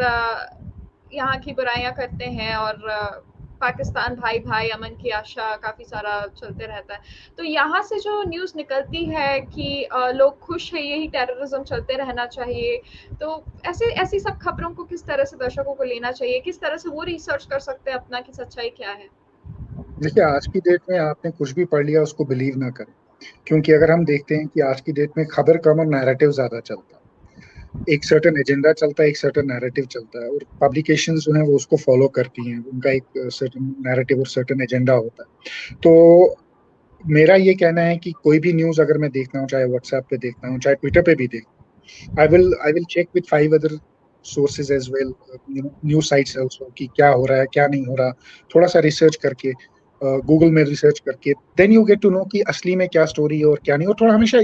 Speaker 2: यहाँ की बुराइयां करते हैं और पाकिस्तान भाई भाई अमन की आशा काफी सारा चलते रहता है। तो यहाँ से जो न्यूज़ निकलती है कि लोग खुश है, यही टेररिज्म चलते रहना चाहिए, तो ऐसे ऐसी सब खबरों को किस तरह से दर्शकों को लेना चाहिए, किस तरह से वो रिसर्च कर सकते हैं अपना कि सच्चाई क्या है?
Speaker 1: देखिए, आज की डेट में आपने कुछ भी पढ़ लिया उसको बिलीव ना करें, क्योंकि अगर हम देखते हैं कि आज की डेट में खबर कम और नैरेटिव ज्यादा चलता है। एक सर्टेन एजेंडा चलता है, एक सर्टेन नैरेटिव चलता है, और पब्लिकेशंस जो हैं वो उसको फॉलो करती हैं। उनका एक सर्टेन नैरेटिव और सर्टेन एजेंडा होता है। तो मेरा ये कहना है कि कोई भी न्यूज अगर मैं देखता हूँ, चाहे व्हाट्सएप पे देखता हूँ, चाहे ट्विटर पे भी देखता हूँ, I will check with 5 other sources as well, news sites also, कि क्या हो रहा है क्या नहीं हो रहा, थोड़ा सा रिसर्च करके, गूगल में रिसर्च करके, then you get to know कि असली में क्या स्टोरी है और क्या नहीं। और थोड़ा हमेशा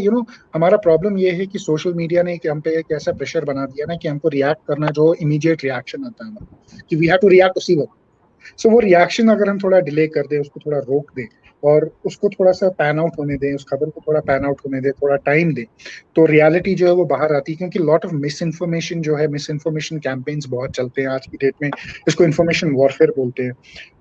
Speaker 1: हमारा प्रॉब्लम ये है कि सोशल मीडिया ने हम पे एक ऐसा प्रेशर बना दिया ना कि हमको रिएक्ट करना, जो इमीडिएट रिएक्शन आता है हमारा, कि वी हैव टू रिएक्ट उसी वक्त। सो वो रिएक्शन अगर हम थोड़ा डिले कर दें, उसको थोड़ा रोक दें, और उसको थोड़ा सा पैन आउट होने दें, उस खबर को थोड़ा पैन आउट होने दें, थोड़ा टाइम दें, तो रियलिटी जो है वो बाहर आती है। क्योंकि लॉट ऑफ मिस इन्फॉर्मेशन जो है, मिस इन्फॉर्मेशन कैंपेन्स बहुत चलते हैं आज की डेट में। इसको इन्फॉर्मेशन वॉरफेयर बोलते हैं।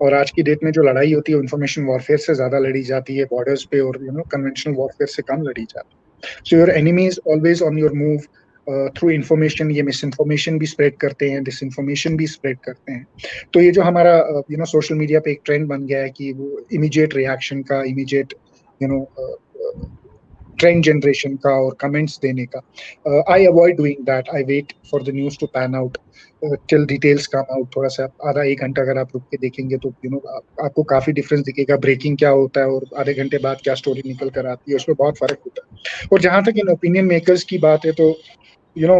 Speaker 1: और आज की डेट में जो लड़ाई होती है, इन्फॉर्मेशन वॉरफेयर से ज्यादा लड़ी जाती है बॉर्डर्स पे, और कन्वेंशनल वॉरफेयर से कम लड़ी जाती है। So your enemy is always on your move through information. ये मिस इन्फॉर्मेशन भी स्प्रेड करते हैं, डिस इन्फॉर्मेशन भी स्प्रेड करते हैं। तो ये जो हमारा सोशल मीडिया पे एक ट्रेंड बन गया है कि वो इमीडिएट रिएक्शन का, immediate you know trend generation का और कमेंट्स देने का, I avoid doing that. I wait for the news to pan out till details come out. थोड़ा सा आधा एक घंटा अगर आप रुक के देखेंगे तो आपको काफी डिफरेंस दिखेगा, ब्रेकिंग क्या होता है और आधे घंटे बाद क्या स्टोरी निकल कर आती है, उसमें बहुत फर्क होता है। और जहां तक इन ओपिनियन मेकर्स की बात है, तो you know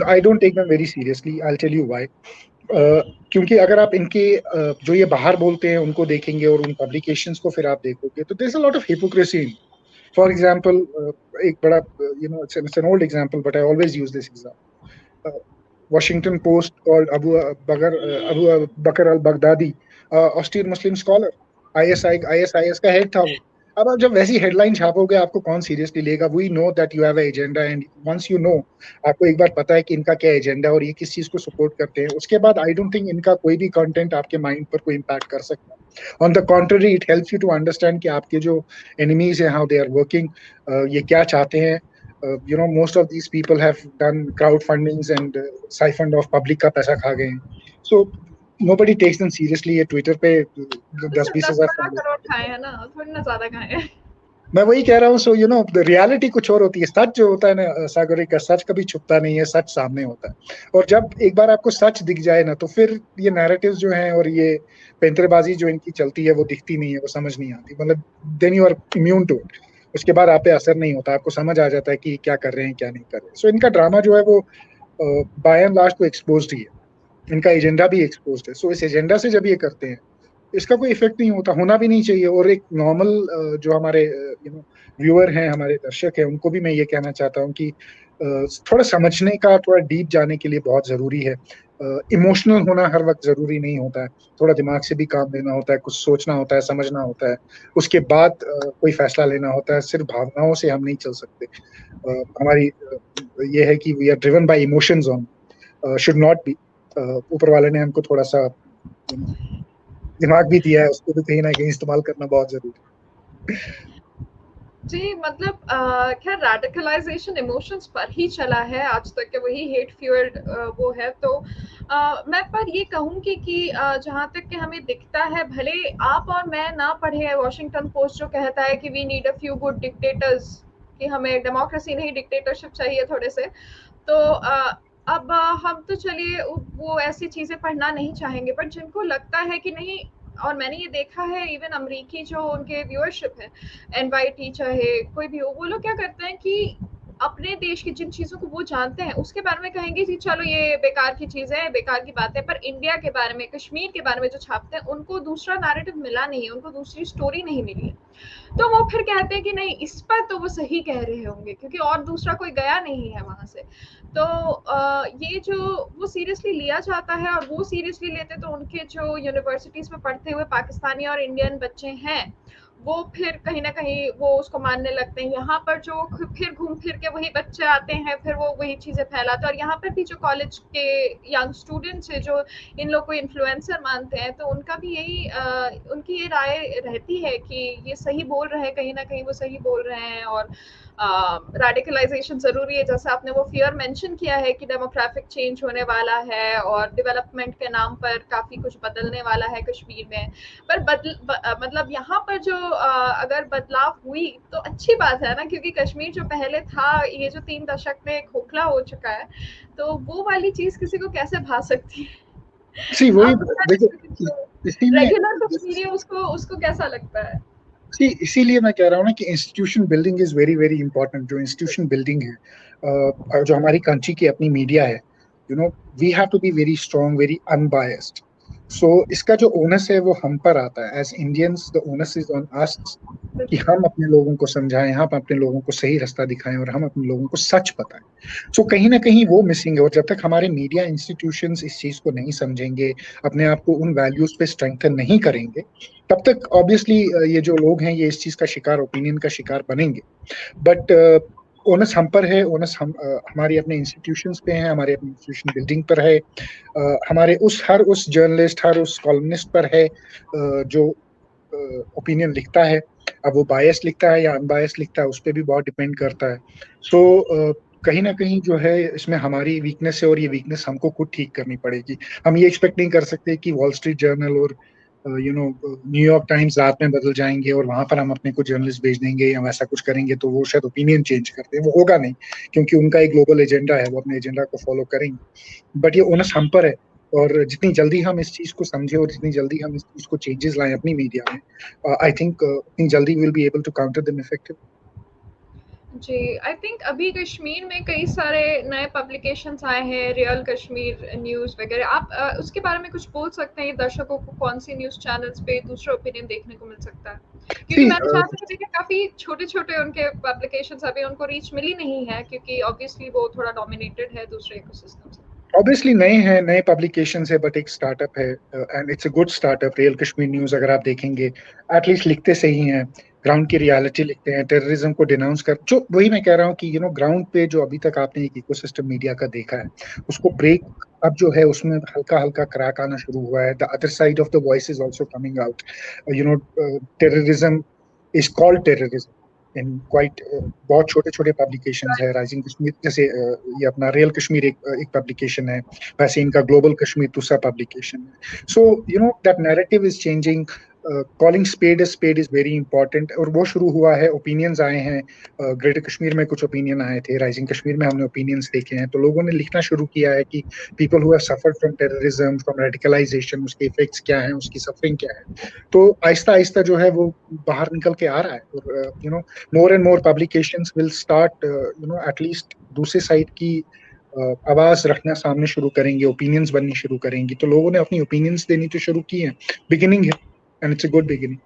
Speaker 1: I don't take them very seriously. I tell you why. क्योंकि अगर आप इनके जो ये बाहर बोलते हैं उनको देखेंगे और उन पब्लिकेशंस को फिर आप देखोगे, तो there is a lot of hypocrisy in. For example, एक बड़ा it's an old example but I always use this example. Washington Post called Abu Bakr al Baghdadi austere Muslim scholar. ISIS का head था वो। अब आप जब वैसी headline छापोगे, आपको कौन सीरियसली लेगा? We know that you have agenda, and once you know, आपको एक बार पता है कि इनका क्या एजेंडा है और ये किस चीज को सपोर्ट करते हैं, उसके बाद आई डोंट थिंक इनका कोई भी कंटेंट आपके माइंड पर कोई इम्पैक्ट कर सकता है। On the contrary, it helps you to understand कि आपके जो एनिमीज हैं, हाउ दे आर वर्किंग, ये क्या चाहते हैं। Most of these people have done crowdfundings and siphoned off public का पैसा खा गए हैं। So nobody takes them seriously। ये ट्विटर पे 10-20 हज़ार
Speaker 2: 10-12 करोड़ खाए हैं ना, थोड़ी ना ज्यादा खाए हैं।
Speaker 1: मैं वही कह रहा हूँ। सो रियलिटी कुछ और होती है। सच जो होता है ना सागरिक का, सच कभी छुपता नहीं है, सच सामने होता है। और जब एक बार आपको सच दिख जाए ना, तो फिर ये नैरेटिव्स जो हैं और ये पेंतरेबाजी जो इनकी चलती है वो दिखती नहीं है, वो समझ नहीं आती। मतलब then you are immune to it. उसके बाद आप पे असर नहीं होता, आपको समझ आ जाता है कि क्या कर रहे हैं क्या नहीं कर रहे हैं। सो इनका ड्रामा जो है वो बाय एंड लार्ज तो एक्सपोज्ड ही है। इनका एजेंडा भी एक्सपोज्ड है। सो इस एजेंडा से जब ये करते हैं, इसका कोई इफेक्ट नहीं होता, होना भी नहीं चाहिए। और एक नॉर्मल जो हमारे व्यूअर हैं, हमारे दर्शक हैं, उनको भी मैं ये कहना चाहता हूँ कि थोड़ा समझने का, थोड़ा डीप जाने के लिए बहुत जरूरी है। इमोशनल होना हर वक्त जरूरी नहीं होता है। थोड़ा दिमाग से भी काम लेना होता है, कुछ सोचना होता है, समझना होता है, उसके बाद कोई फैसला लेना होता है। सिर्फ भावनाओं से हम नहीं चल सकते। हमारी ये है कि we are driven by emotions on, should not be. ऊपर वाले ने हमको थोड़ा सा दिमाग भी दिया है, उसको भी कहीं ना कहीं इस्तेमाल करना बहुत जरूरी है।
Speaker 2: जी, मतलब खैर रेडिकलाइजेशन इमोशंस पर ही चला है आज तक के, वही हेट फ्यूल्ड वो है। तो मैं पर ये कहूँगी कि जहाँ तक कि हमें दिखता है, भले आप और मैं ना पढ़े वॉशिंगटन पोस्ट जो कहता है कि we need a few good dictators, कि हमें डेमोक्रेसी नहीं डिक्टेटरशिप चाहिए थोड़े से। तो अब हम तो चलिए वो ऐसी चीज़ें पढ़ना नहीं चाहेंगे, बट जिनको लगता है कि नहीं, और मैंने ये देखा है इवन अमरीकी जो उनके व्यूअरशिप है, एनवाईटी चाहे कोई भी हो, वो लोग क्या करते हैं कि अपने देश की जिन चीज़ों को वो जानते हैं उसके बारे में कहेंगे कि चलो ये बेकार की चीज़ है, बेकार की बात है, पर इंडिया के बारे में, कश्मीर के बारे में जो छापते हैं उनको दूसरा नैरेटिव मिला नहीं है, उनको दूसरी स्टोरी नहीं मिली है। तो वो फिर कहते हैं कि नहीं, इस पर तो वो सही कह रहे होंगे क्योंकि और दूसरा कोई गया नहीं है वहां से। तो ये जो वो सीरियसली लिया जाता है और वो सीरियसली लेते तो उनके जो यूनिवर्सिटीज में पढ़ते हुए पाकिस्तानी और इंडियन बच्चे हैं वो फिर कहीं ना कहीं वो उसको मानने लगते हैं। यहाँ पर जो फिर घूम फिर के वही बच्चे आते हैं, फिर वो वही चीजें फैलाते हैं। और यहाँ पर भी जो कॉलेज के यंग स्टूडेंट्स है जो इन लोग को इन्फ्लुएंसर मानते हैं, तो उनका भी यही उनकी ये राय रहती है कि ये सही बोल रहे हैं, कहीं ना कहीं वो सही बोल रहे हैं। और रेडिकलाइजेशन जरूरी है, जैसे आपने वो फियर मेंशन किया है कि डेमोग्राफिक चेंज होने वाला है और डेवलपमेंट के नाम पर काफी कुछ बदलने वाला है कश्मीर में। पर मतलब यहाँ पर जो अगर बदलाव हुई तो अच्छी बात है ना, क्योंकि कश्मीर जो पहले था ये जो 3 दशक में खोखला हो चुका है, तो वो वाली चीज किसी को कैसे भा सकती है?
Speaker 1: सी वही
Speaker 2: आप
Speaker 1: देखो, इसी में
Speaker 2: रेगुलर कश्मीरी उसको उसको कैसा लगता है?
Speaker 1: इसीलिए मैं कह रहा हूँ ना कि institution building is very very important. जो इंस्टीट्यूशन बिल्डिंग है, जो हमारी कंट्री की अपनी मीडिया है, we have to be very strong, very unbiased. So इसका जो ओनस है वो हम पर आता है। As Indians the onus is on us कि हम अपने लोगों को समझाएं, हम अपने लोगों को सही रास्ता दिखाएं और हम अपने लोगों को सच बताएं। सो कहीं ना कहीं वो मिसिंग है। और जब तक हमारे मीडिया इंस्टीट्यूशंस इस चीज को नहीं समझेंगे, अपने आप को उन वैल्यूज पे स्ट्रेंथन नहीं करेंगे, तब तक ऑब्वियसली ये जो लोग हैं ये इस चीज का शिकार, ओपिनियन का शिकार बनेंगे। बट ओनस हम पर है, ओनस हमारी अपने इंस्टीट्यूशंस पे है, हमारे अपने इंस्टीट्यूशन बिल्डिंग पर है, हमारे हर उस जर्नलिस्ट, हर उस कॉलमनिस्ट पर है जो ओपिनियन लिखता है। अब वो बायस लिखता है या अनबायस लिखता है उस पर भी बहुत डिपेंड करता है। सो कहीं ना कहीं जो है इसमें हमारी वीकनेस है और ये वीकनेस हमको खुद ठीक करनी पड़ेगी। हम ये एक्सपेक्ट नहीं कर सकते कि वॉल स्ट्रीट जर्नल और न्यूयॉर्क टाइम्स रात में बदल जाएंगे और वहां पर हम अपने को जर्नलिस्ट भेज देंगे या वैसा कुछ करेंगे तो वो शायद ओपिनियन चेंज करते हैं। वो होगा नहीं, क्योंकि उनका एक ग्लोबल एजेंडा है, वो अपने एजेंडा को फॉलो करेंगे। बट ये ओनस हम पर है, और जितनी जल्दी हम इस चीज को समझे और जितनी जल्दी हम इस चीज को चेंजेस लाएं अपनी मीडिया में, आई थिंक उतनी जल्दी will be able to counter them effective.
Speaker 2: जी, आई थिंक अभी कश्मीर में कई सारे नए पब्लिकेशंस आए हैं, रियल कश्मीर न्यूज़ वगैरह। आप उसके बारे में कुछ बोल सकते हैं, दर्शकों को कौन सी न्यूज़ चैनल्स पे दूसरा ओपिनियन देखने को मिल सकता है? क्योंकि मैंने जहाँ तक देखा काफ़ी छोटे-छोटे उनके पब्लिकेशंस अभी उनको रीच मिली नहीं है, क्योंकि ऑब्वियसली वो थोड़ा डोमिनेटेड है दूसरे इकोसिस्टम से।
Speaker 1: ऑब्वियसली नए हैं, नए पब्लिकेशंस है, बट एक स्टार्टअप है and it's a good startup. Real Kashmir news अगर आप देखेंगे, एटलीस्ट लिखते सही हैं, ग्राउंड की रियलिटी लिखते हैं, टेररिज्म को डिनाउंस कर, जो वही मैं कह रहा हूँ कि ग्राउंड पे जो अभी तक आपने एक इकोसिस्टम मीडिया का देखा है उसको ब्रेक अब जो है उसमें हल्का हल्का क्रैक आना शुरू हुआ है। The other side of the voice is also coming out. Terrorism is called terrorism in quite बहुत छोटे छोटे पब्लिकेशंस है। राइजिंग कश्मीर जैसे ये अपना रियल कश्मीर एक पब्लिकेशन है, वैसे इनका ग्लोबल कश्मीर दूसरा पब्लिकेशन है। So that narrative is changing. Calling spade is very important, और वो शुरू हुआ है। ओपिनियंस आए हैं, ग्रेटर कश्मीर में कुछ ओपिनियन आए थे, राइजिंग कश्मीर में हमने ओपिनियंस देखे हैं, तो लोगों ने लिखना शुरू किया है कि people who have suffered from terrorism, from radicalisation, उसके इफेक्ट्स क्या हैं, उसकी सफरिंग क्या है। तो आहिस्ता आहिस्ता जो है वो बाहर निकल के आ रहा है। और more and more publications will start at least दूसरे साइड की आवाज रखना सामने शुरू करेंगे, ओपिनियंस बननी शुरू करेंगी। तो लोगों ने अपनी ओपिनियंस देनी तो शुरू की है, बिगिनिंग है, and it's a good beginning.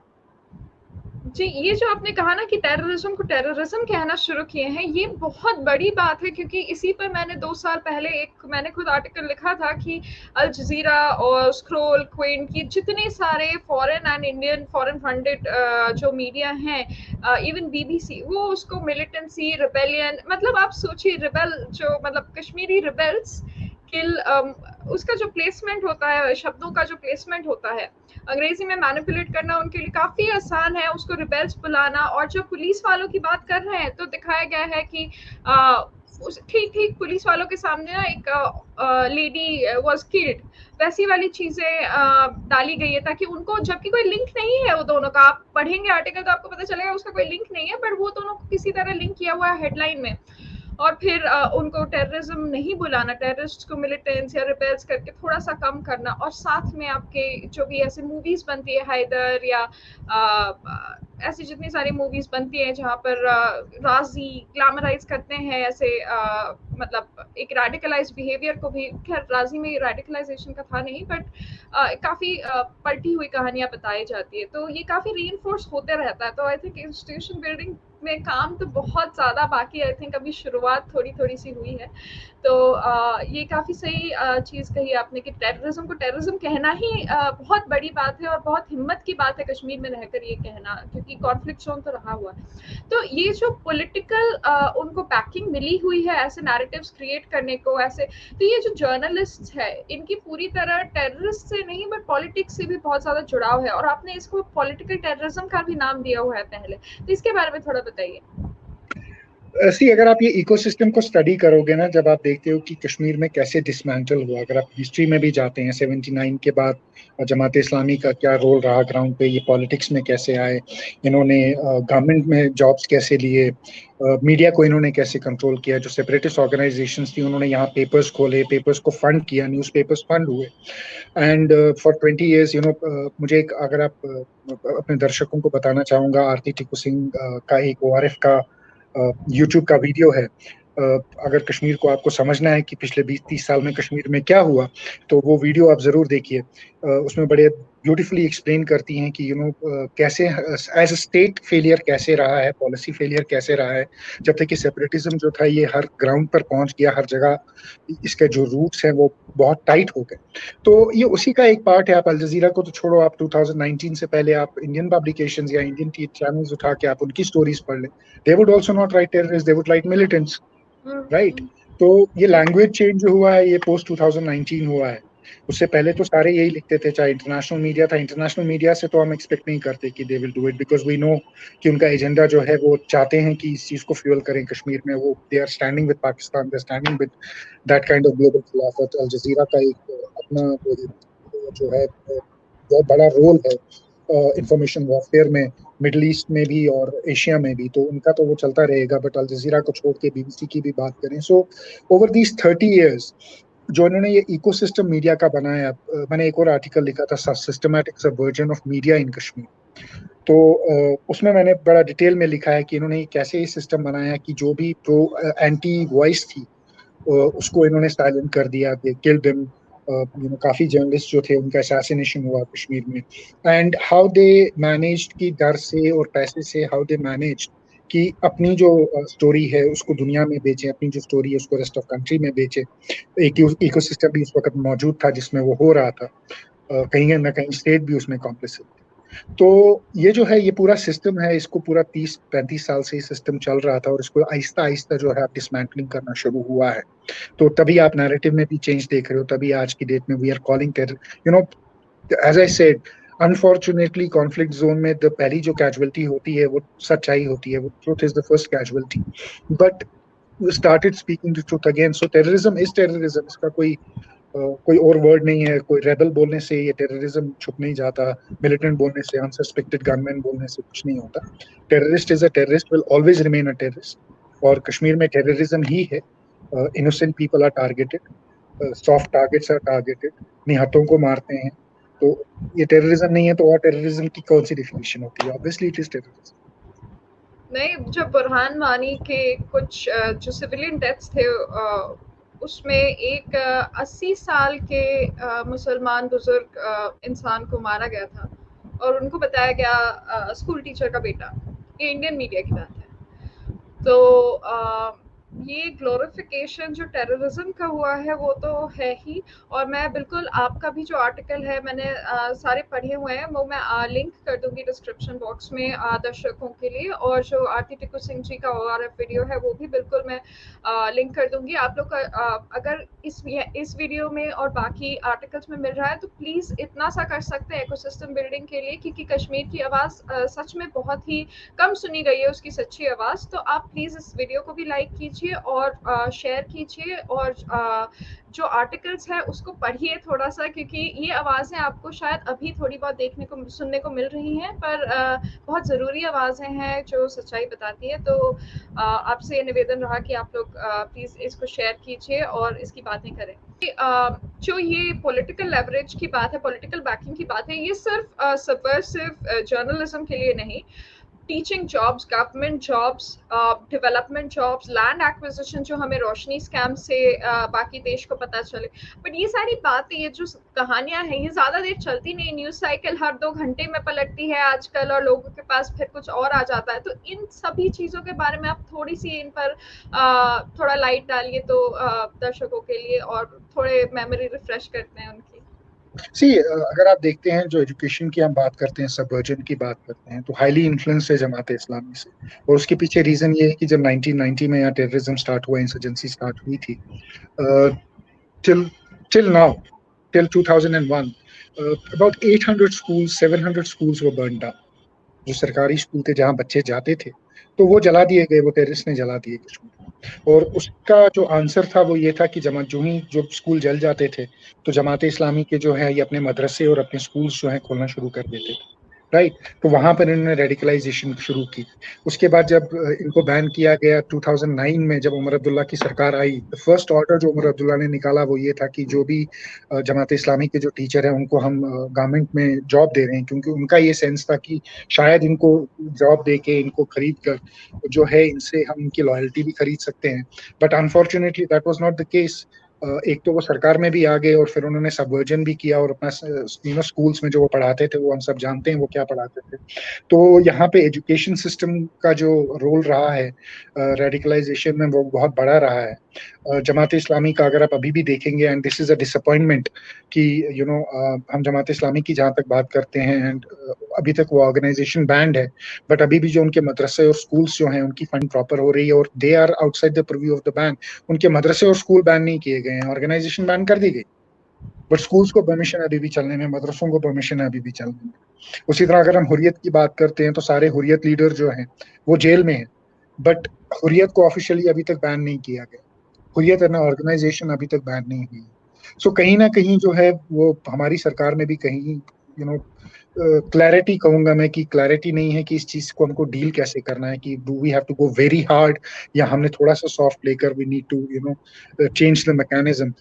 Speaker 2: जी, ये जो आपने कहा ना कि टेररिज्म को टेररिज्म कहना शुरू किए हैं, ये बहुत बड़ी बात है, क्योंकि इसी पर मैंने 2 साल पहले मैंने खुद आर्टिकल लिखा था कि अल जज़ीरा और स्क्रोल, क्विंट की जितने सारे foreign and Indian foreign funded जो मीडिया हैं, इवन बीबीसी, वो उसको मिलिटेंसी, रिबेलियन, मतलब आप सोचिए रिबेल जो मतलब कश्मीरी रिबेल्स किल, उसका जो प्लेसमेंट होता है, शब्दों का जो प्लेसमेंट होता है अंग्रेजी में मैनिपुलेट करना उनके लिए काफी आसान है, उसको रिबेल्स बुलाना। और जब पुलिस वालों की बात कर रहे हैं तो दिखाया गया है कि ठीक ठीक पुलिस वालों के सामने ना एक लेडी वाज किल्ड, वैसी वाली चीजें डाली गई है, ताकि उनको, जबकि कोई लिंक नहीं है वो दोनों का, आप पढ़ेंगे आर्टिकल तो आपको पता चलेगा उसका कोई लिंक नहीं है, पर वो दोनों को किसी तरह लिंक किया हुआ है हेडलाइन में। और फिर उनको टेररिज्म नहीं बुलाना, टेररिस्ट को मिलिटेंट्स या रिबेल्स करके थोड़ा सा कम करना, और साथ में आपके जो भी ऐसे मूवीज बनती है हैदर या ऐसी जितनी सारी मूवीज बनती हैं जहाँ पर राजी ग्लैमराइज करते हैं ऐसे मतलब एक रेडिकलाइज बिहेवियर को भी, खैर राजी में रेडिकलाइजेशन का था नहीं, बट काफी पलटी हुई कहानियां बताई जाती है, तो ये काफी रीइंफोर्स होते रहता है। तो आई थिंक इंस्टीट्यूशन बिल्डिंग में काम तो बहुत ज्यादा बाकी, आई थिंक अभी शुरुआत थोड़ी थोड़ी सी हुई है। तो ये काफी सही चीज कही आपने कि टेररिज्म को टेररिज्म कहना ही बहुत बड़ी बात है और बहुत हिम्मत की बात है कश्मीर में रहकर ये कहना, क्योंकि कॉन्फ्लिक्ट जोन तो रहा हुआ है। तो ये जो पॉलिटिकल उनको बैकिंग मिली हुई है ऐसे नैरेटिव्स क्रिएट करने को ऐसे, तो ये जो जर्नलिस्ट है इनकी पूरी तरह टेररिस्ट से नहीं बट पॉलिटिक्स से भी बहुत ज्यादा जुड़ाव है, और आपने इसको पॉलिटिकल टेररिज्म का भी नाम दिया हुआ है पहले, तो इसके बारे में थोड़ा बताइए।
Speaker 1: सी अगर आप ये इकोसिस्टम को स्टडी करोगे ना, जब आप देखते हो कि कश्मीर में कैसे डिसमेंटल हुआ, अगर आप हिस्ट्री में भी जाते हैं 79 के बाद जमात इस्लामी का क्या रोल रहा ग्राउंड पे, ये पॉलिटिक्स में कैसे आए, इन्होंने गवर्नमेंट में जॉब्स कैसे लिए, मीडिया को इन्होंने कैसे कंट्रोल किया, जो सेपरेटिस्ट ऑर्गेनाइजेशंस थी उन्होंने यहाँ पेपर्स खोले, पेपर्स को फंड किया, न्यूज़पेपर्स फंड हुए, एंड फॉर 20 years मुझे एक, अगर आप अपने दर्शकों को बताना चाहूँगा, आरती टिकू सिंह का एक ORF का यूट्यूब का वीडियो है। अगर कश्मीर को आपको समझना है कि पिछले 20-30 साल में कश्मीर में क्या हुआ, तो वो वीडियो आप जरूर देखिए। उसमें बड़े ब्यूटीफुली एक्सप्लेन करती हैं कि कैसे एज अ स्टेट फेलियर कैसे रहा है, पॉलिसी फेलियर कैसे रहा है, जब तक कि सेपरेटिज्म जो था ये हर ग्राउंड पर पहुंच गया, हर जगह इसके जो रूट्स हैं वो बहुत टाइट हो गए। तो ये उसी का एक पार्ट है। आप अल जजीरा को तो छोड़ो, आप 2019 से पहले आप इंडियन पब्लिकेशंस या इंडियन चैनल्स उठा के आप उनकी स्टोरीज पढ़ लें, they would also not write terrorists, they would write militants, right? तो ये लैंग्वेज चेंज जो हुआ है ये पोस्ट 2019 हुआ है। उससे पहले तो सारे यही लिखते थे, चाहे इंटरनेशनल मीडिया था। इंटरनेशनल मीडिया से तो हम एक्सपेक्ट नहीं करते कि they will do it, because we know कि उनका एजेंडा जो है वो चाहते हैं कि इस चीज को फ्यूल करें कश्मीर में। वो they are standing with Pakistan, they are standing with that kind of global खिलाफत। अल जजीरा का एक अपना जो है बहुत बड़ा रोल है इंफॉर्मेशन वॉरफेयर में, मिडल ईस्ट में भी और एशिया में भी, तो उनका तो वो चलता रहेगा। बट अल जजीरा को छोड़ के BBC की भी बात करें, सो ओवर दीज 30 years जो इन्होंने ये इकोसिस्टम मीडिया का बनाया, मैंने एक और आर्टिकल लिखा था, सिस्टमैटिक सबवर्जन ऑफ मीडिया इन कश्मीर, तो उसमें मैंने बड़ा डिटेल में लिखा है कि इन्होंने कैसे ये सिस्टम बनाया कि जो भी प्रो एंटी वॉइस थी उसको इन्होंने साइलेंट कर दिया, दे किल्ड देम। काफी जर्नलिस्ट जो थे उनका असैसिनेशन हुआ कश्मीर में, एंड हाउ दे मैनेज्ड कि डर से और पैसे से हाउ दे मैनेज्ड कि अपनी जो स्टोरी है उसको दुनिया में बेचे, अपनी जो स्टोरी है उसको रेस्ट ऑफ कंट्री में बेचे। एक इकोसिस्टम भी उस वक्त मौजूद था जिसमें वो हो रहा था, कहीं ना कहीं स्टेट भी उसमें कॉम्प्लिसिट थी। तो ये जो है ये पूरा सिस्टम है, इसको पूरा 30-35 साल से ये सिस्टम चल रहा था और इसको आहिस्ता आहिस्ता जो है डिसमेंटलिंग करना शुरू हुआ है। तो तभी आप नैरेटिव में भी चेंज देख रहे हो, तभी आज की डेट में we are calling as I said, unfortunately conflict zone में पहली जो कैजुअलिटी होती है वो सच्चाई होती है, वो truth is the first casualty, but we started speaking the truth again. So terrorism is terrorism, इसका कोई और वर्ड नहीं है। कोई रेबल बोलने से ये टेररिज्म छुप नहीं जाता, मिलिटेंट बोलने से, अनसस्पेक्टेड गनमैन बोलने से कुछ नहीं होता। Terrorist is a terrorist, will always remain a terrorist, और कश्मीर में टेररिज्म ही है। Innocent people are targeted, soft targets are targeted, निहत्तों को मारते हैं। तो ये टेररिज्म नहीं है तो और टेररिज्म की कौन सी डिफिनेशन होती है? Obviously it is terrorism.
Speaker 2: नहीं, जो बुरहान वानी के कुछ जो सिविलियन डेथ्स थे उसमें एक 80 साल के मुसलमान बुजुर्ग इंसान को मारा गया था और उनको बताया गया स्कूल टीचर का बेटा। ये इंडियन मीडिया की बात है। तो ये ग्लोरिफिकेशन जो टेररिज्म का हुआ है वो तो है ही, और मैं बिल्कुल आपका भी जो आर्टिकल है मैंने सारे पढ़े हुए हैं, वो मैं लिंक कर दूंगी डिस्क्रिप्शन बॉक्स में दर्शकों के लिए, और जो आरती टिकू सिंह जी का ORF वीडियो है वो भी बिल्कुल मैं लिंक कर दूंगी। आप लोग अगर इस वीडियो में और बाकी आर्टिकल्स में मिल रहा है तो प्लीज़ इतना सा कर सकते हैं इकोसिस्टम बिल्डिंग के लिए, क्योंकि कश्मीर की आवाज़ सच में बहुत ही कम सुनी गई है, उसकी सच्ची आवाज़। तो आप प्लीज़ इस वीडियो को भी लाइक कीजिए कीजिए और शेयर कीजिए और जो आर्टिकल्स है उसको पढ़िए थोड़ा सा, क्योंकि ये आवाज़ें आपको शायद अभी थोड़ी बहुत देखने को सुनने को मिल रही हैं, पर बहुत ज़रूरी आवाज़ें हैं जो सच्चाई बताती है। तो आपसे ये निवेदन रहा कि आप लोग प्लीज़ इसको शेयर कीजिए और इसकी बातें करें। जो ये पॉलिटिकल लेवरेज की बात है, पॉलिटिकल बैकिंग की बात है, ये सिर्फ सबवर्सिव जर्नलिज्म के लिए नहीं, teaching jobs, government jobs, development jobs, land acquisition जो हमें रोशनी स्कैम से बाकी देश को पता चले, बट ये सारी बातें, ये जो कहानियां हैं, ये ज़्यादा देर चलती नहीं। न्यूज़ साइकिल हर 2 घंटे में पलटती है आजकल और लोगों के पास फिर कुछ और आ जाता है। तो इन सभी चीज़ों के बारे में आप थोड़ी सी इन पर थोड़ा लाइट डालिए तो दर्शकों के लिए, और थोड़े मेमोरी रिफ्रेश करते हैं उनकी।
Speaker 1: अगर आप देखते हैं जो एजुकेशन की हम बात करते हैं, सबवर्जन की बात करते हैं, तो हाईली इन्फ्लुएंस है जमात इस्लामी से। और उसके पीछे रीजन ये है कि जब 1990 में यहाँ टेररिज्म स्टार्ट हुआ, इंसर्जेंसी स्टार्ट हुई थी, till till now, till 2001, about 800 schools, 700 schools were burned down। जो सरकारी स्कूल थे जहाँ बच्चे जाते थे, तो वो जला दिए गए, वो टेररिस्ट ने जला दिए कश्मीर। और उसका जो आंसर था वो ये था कि जो स्कूल जल जाते थे, तो जमात इस्लामी के जो है ये अपने मदरसे और अपने स्कूल्स जो है खोलना शुरू कर देते थे, राइट। तो वहां पर इन्होंने रेडिकलाइजेशन शुरू की। उसके बाद जब इनको बैन किया गया 2009 में, जब उमर अब्दुल्ला की सरकार आई, फर्स्ट ऑर्डर जो उमर अब्दुल्ला ने निकाला वो ये था कि जो भी जमात इस्लामी के जो टीचर हैं उनको हम गवर्नमेंट में जॉब दे रहे हैं, क्योंकि उनका ये सेंस था कि शायद इनको जॉब दे के, इनको खरीद कर जो है इनसे हम इनकी लॉयल्टी भी खरीद सकते हैं। But unfortunately that was not the case. एक तो वो सरकार में भी आ गए और फिर उन्होंने सबवर्जन भी किया, और अपना स्कूल्स में जो वो पढ़ाते थे वो हम सब जानते हैं वो क्या पढ़ाते थे। तो यहाँ पे एजुकेशन सिस्टम का जो रोल रहा है रेडिकलाइजेशन में, वो बहुत बड़ा रहा है। जमात इस्लामी का अगर आप अभी भी देखेंगे, and this is a disappointment कि हम जमात इस्लामी की जहाँ तक बात करते हैं, एंड अभी तक वो ऑर्गेनाइजेशन बैंड है, बट अभी भी जो उनके मदरसे और स्कूल्स जो हैं उनकी फंड प्रॉपर हो रही है, और they are outside the preview of the ban. उनके मदरसे और स्कूल बैन नहीं किए गए हैं, ऑर्गेनाइजेशन बैन कर दी गई, बट स्कूल्स को परमिशन अभी भी चलने में, मदरसों को परमिशन है अभी भी चलने में। उसी तरह अगर हम हुर्रियत की बात करते हैं, तो सारे हुर्रियत लीडर जो हैं वो जेल में हैं, बट हुर्रियत को ऑफिशियली अभी तक बैन नहीं किया गया। हुर्रियत एन ऑर्गेनाइजेशन अभी तक बैन नहीं हुई। सो कहीं ना कहीं जो है वो हमारी सरकार में भी कहीं क्लैरिटी कहूंगा मैं, कि क्लैरिटी नहीं है कि इस चीज को हमको डील कैसे करना है, कि do we have to go very hard, या हमने थोड़ा सा सॉफ्ट लेकर we need to change the mechanism.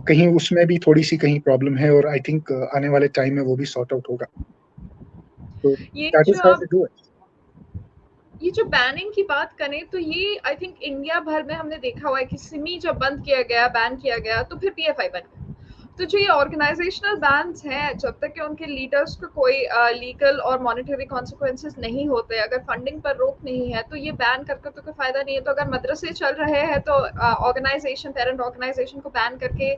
Speaker 1: कहीं उसमें भी थोड़ी सी कहीं प्रॉब्लम है, और आई थिंक आने वाले टाइम में वो भी सॉर्ट आउट होगा। तो
Speaker 2: ये
Speaker 1: दैट इज
Speaker 2: जो
Speaker 1: हाउ
Speaker 2: आप
Speaker 1: वी डू इट।
Speaker 2: ये जो बैनिंग की बात करें, तो ये आई थिंक इंडिया भर में हमने देखा हुआ है कि सिमी जब बंद किया गया, बैन किया गया, तो फिर पीएफआई बन गया। तो जो ये ऑर्गेनाइजेशनल बैन्स हैं, जब तक कि उनके लीडर्स को कोई लीगल और मॉनेटरी कॉन्सिक्वेंसेस नहीं होते, अगर फंडिंग पर रोक नहीं है, तो ये बैन करके तो कोई फायदा नहीं है। तो अगर मदरसे चल रहे हैं तो ऑर्गेनाइजेशन, पेरेंट ऑर्गेनाइजेशन को बैन करके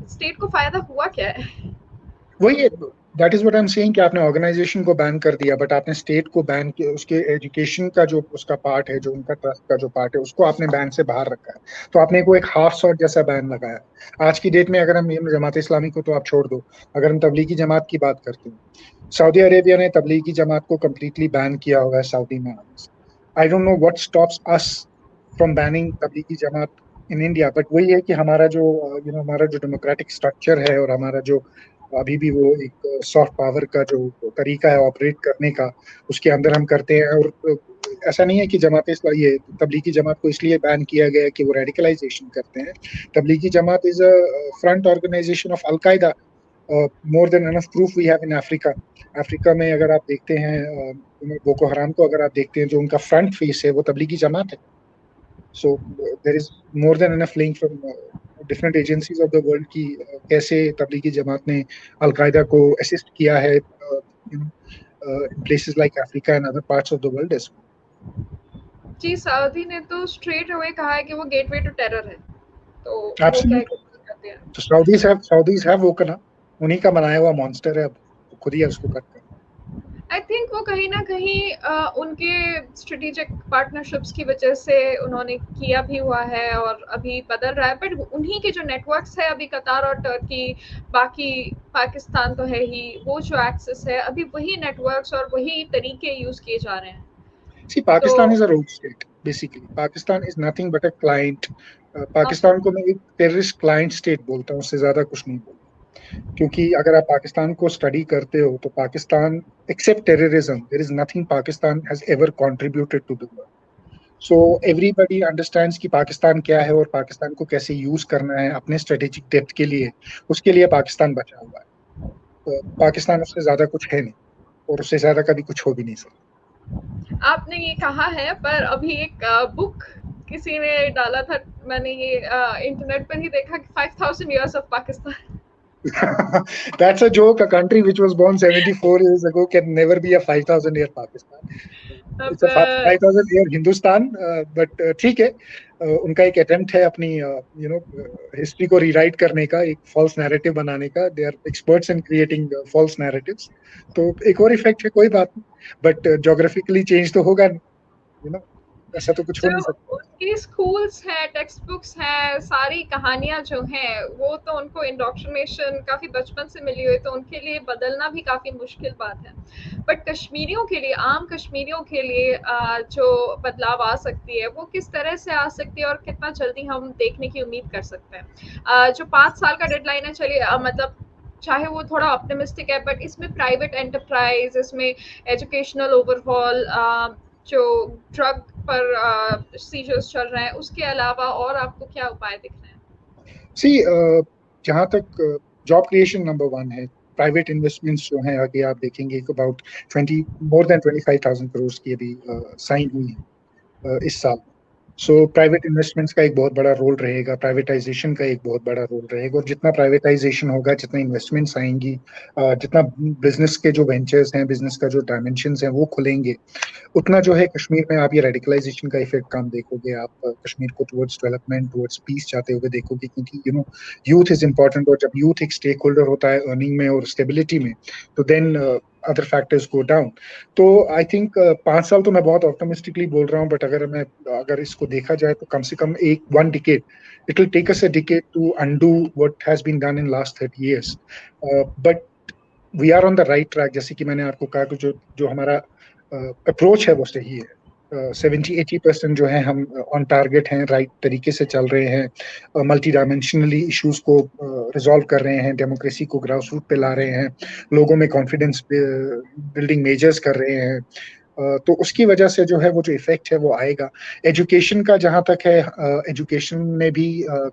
Speaker 2: स्टेट को फायदा हुआ क्या है?
Speaker 1: वही, that is what I am saying, कि आपने ऑर्गेनाइजेशन को बैन कर दिया, बट आपने स्टेट को बैन किया, उसके एजुकेशन का जो उसका पार्ट है, जो उनका ट्रस्ट का जो पार्ट है, उसको आपने बैन से बाहर रखा है। तो आपने को एक हाफ सॉर्ट जैसा बैन लगाया। आज की डेट में अगर हम जमात इस्लामी को तो आप छोड़ दो, अगर हम तबलीगी जमात की बात करते हैं, सऊदी अरेबिया ने तबलीगी जमात को कम्प्लीटली बैन किया हुआ है सऊदी में आने से। I don't know what stops us from banning Tablighi Jamaat in India, but वही है कि हमारा जो हमारा जो डेमोक्रेटिक स्ट्रक्चर है, और हमारा जो अभी भी वो एक सॉफ्ट पावर का जो तरीका है ऑपरेट करने का, उसके अंदर हम करते हैं। और ऐसा नहीं है कि जमात इस्लामी, ये तबलीगी जमात को इसलिए बैन किया गया है कि वो रेडिकलाइजेशन करते हैं। Tablighi Jamaat is a front organisation of al Qaeda. More than enough proof we have in Africa. Africa में अगर आप देखते हैं बोको हराम को, अगर आप देखते हैं, जो उनका फ्रंट फेस है वो तबलीगी जमात है। So there is more than enough link from different agencies of the world की कैसे तबलीगी जमात ने अलकायदा को असिस्ट किया है in places like Africa and other parts of the world as.
Speaker 2: जी, सऊदी ने तो स्ट्रेट अवे कहा है कि वो गेटवे टू टेरर है, तो वो क्या
Speaker 1: एब्सोल्युटली।
Speaker 2: करते हैं।
Speaker 1: तो साउदीज हैव वोकन अप। उन्हीं का बनाया हुआ मॉन्स्टर है, अब खुद ही है उसको कट कर।
Speaker 2: आई थिंक वो कहीं ना कहीं उनके स्ट्रेटेजिक पार्टनरशिप्स की वजह से उन्होंने किया भी हुआ है और अभी बदल रहा है, बट उन्हीं के जो नेटवर्क्स है अभी कतार और टर्की, बाकी पाकिस्तान तो है ही, वो जो एक्सेस है अभी वही नेटवर्क्स और वही तरीके यूज किए जा रहे हैं।
Speaker 1: सी
Speaker 2: तो
Speaker 1: पाकिस्तान इज अ रोग state. Basically Pakistan is nothing but a client. Pakistan को मैं एक टेररिस्ट क्लाइंट स्टेट बोलता हूँ, उससे ज्यादा कुछ नहीं बोलता, क्योंकि अगर आप पाकिस्तान को स्टडी करते हो तो Pakistan except terrorism there is nothing Pakistan has ever contributed to the world. So everybody understands कि पाकिस्तान क्या है और पाकिस्तान को कैसे यूज करना है अपने स्ट्रेटेजिक डेप्थ के लिए, उसके लिए पाकिस्तान बचा हुआ है। तो पाकिस्तान उससे ज्यादा कुछ है नहीं और उससे ज्यादा कभी कुछ हो भी नहीं सकता।
Speaker 2: आपने ये कहा है, पर अभी एक बुक किसी ने डाला था, मैंने ये इंटरनेट पर ही देखा कि 5000 years of Pakistan।
Speaker 1: That's a joke. A country which was born 74 years ago can never be a 5,000 year Pakistan.
Speaker 2: अब
Speaker 1: It's a 5,000 year Hindustan, but ठीक है, उनका एक अटेम्प्ट है अपनी हिस्ट्री को रीराइट करने का, एक फॉल्स नैरेटिव बनाने का। They are experts in creating false narratives. तो एक और इफेक्ट है, कोई बात नहीं, बट ज्योग्राफिकली चेंज तो होगा नहीं, ऐसा तो कुछ हो
Speaker 2: जो
Speaker 1: नहीं सकता।
Speaker 2: उनकी स्कूल्स हैं, टेक्स्ट बुक्स हैं, सारी कहानियां जो हैं, वो तो उनको इंडोक्ट्रिनेशन काफी बचपन से मिली हुई, तो उनके लिए बदलना भी काफी मुश्किल बात है। बट कश्मीरियों के लिए, आम कश्मीरियों के लिए जो बदलाव आ सकती है, वो किस तरह से आ सकती है और कितना जल्दी हम देखने की उम्मीद कर सकते हैं? जो 5 साल का डेडलाइन है, चलिए मतलब चाहे वो थोड़ा ऑप्टिमिस्टिक है, बट इसमें प्राइवेट एंटरप्राइज, इसमें एजुकेशनल ओवरहॉल, जो ड्रग पर सीजर्स चल रहे हैं, उसके अलावा और आपको क्या उपाय दिख रहे हैं?
Speaker 1: सी जहाँ तक जॉब क्रिएशन नंबर 1 है, प्राइवेट इन्वेस्टमेंट्स जो हैं आगे आप देखेंगे अबाउट 25,000 करोड़ की अभी साइन हुई है इस साल। सो प्राइवेट इन्वेस्टमेंट्स का एक बहुत बड़ा रोल रहेगा, प्राइवेटाइजेशन का एक बहुत बड़ा रोल रहेगा, और जितना प्राइवेटाइजेशन होगा, जितना इन्वेस्टमेंट्स आएंगी, जितना बिजनेस के जो वेंचर्स हैं, बिजनेस का जो डायमेंशंस हैं वो खुलेंगे, उतना जो है कश्मीर में आप ये रेडिकलाइजेशन का इफेक्ट कम देखोगे। आप कश्मीर को टुवर्ड्स डेवलपमेंट, टुवर्ड्स पीस जाते हुए देखोगे, क्योंकि यूथ इज इंपॉर्टेंट, और जब यूथ एक स्टेक होल्डर होता है अर्निंग में और स्टेबिलिटी में, तो then other factors go down. तो आई थिंक 5 साल तो मैं बहुत ऑप्टिमिस्टिकली बोल रहा हूँ, बट अगर इसको देखा जाए तो कम से कम एक 1 decade, it will take us a decade to undo what has been done in last 30 years, but we are on the right track। जैसे कि मैंने आपको कहा कि जो हमारा अप्रोच है वो सही है। 70-80% जो है हम ऑन टारगेट हैं, राइट तरीके से चल रहे हैं, मल्टी डायमेंशनली इश्यूज को रिजॉल्व कर रहे हैं, डेमोक्रेसी को ग्रास रूट पे ला रहे हैं, लोगों में कॉन्फिडेंस बिल्डिंग मेजर्स कर रहे हैं। तो उसकी वजह से जो है वो जो इफेक्ट है वो आएगा। एजुकेशन का जहाँ तक है, एजुकेशन में भी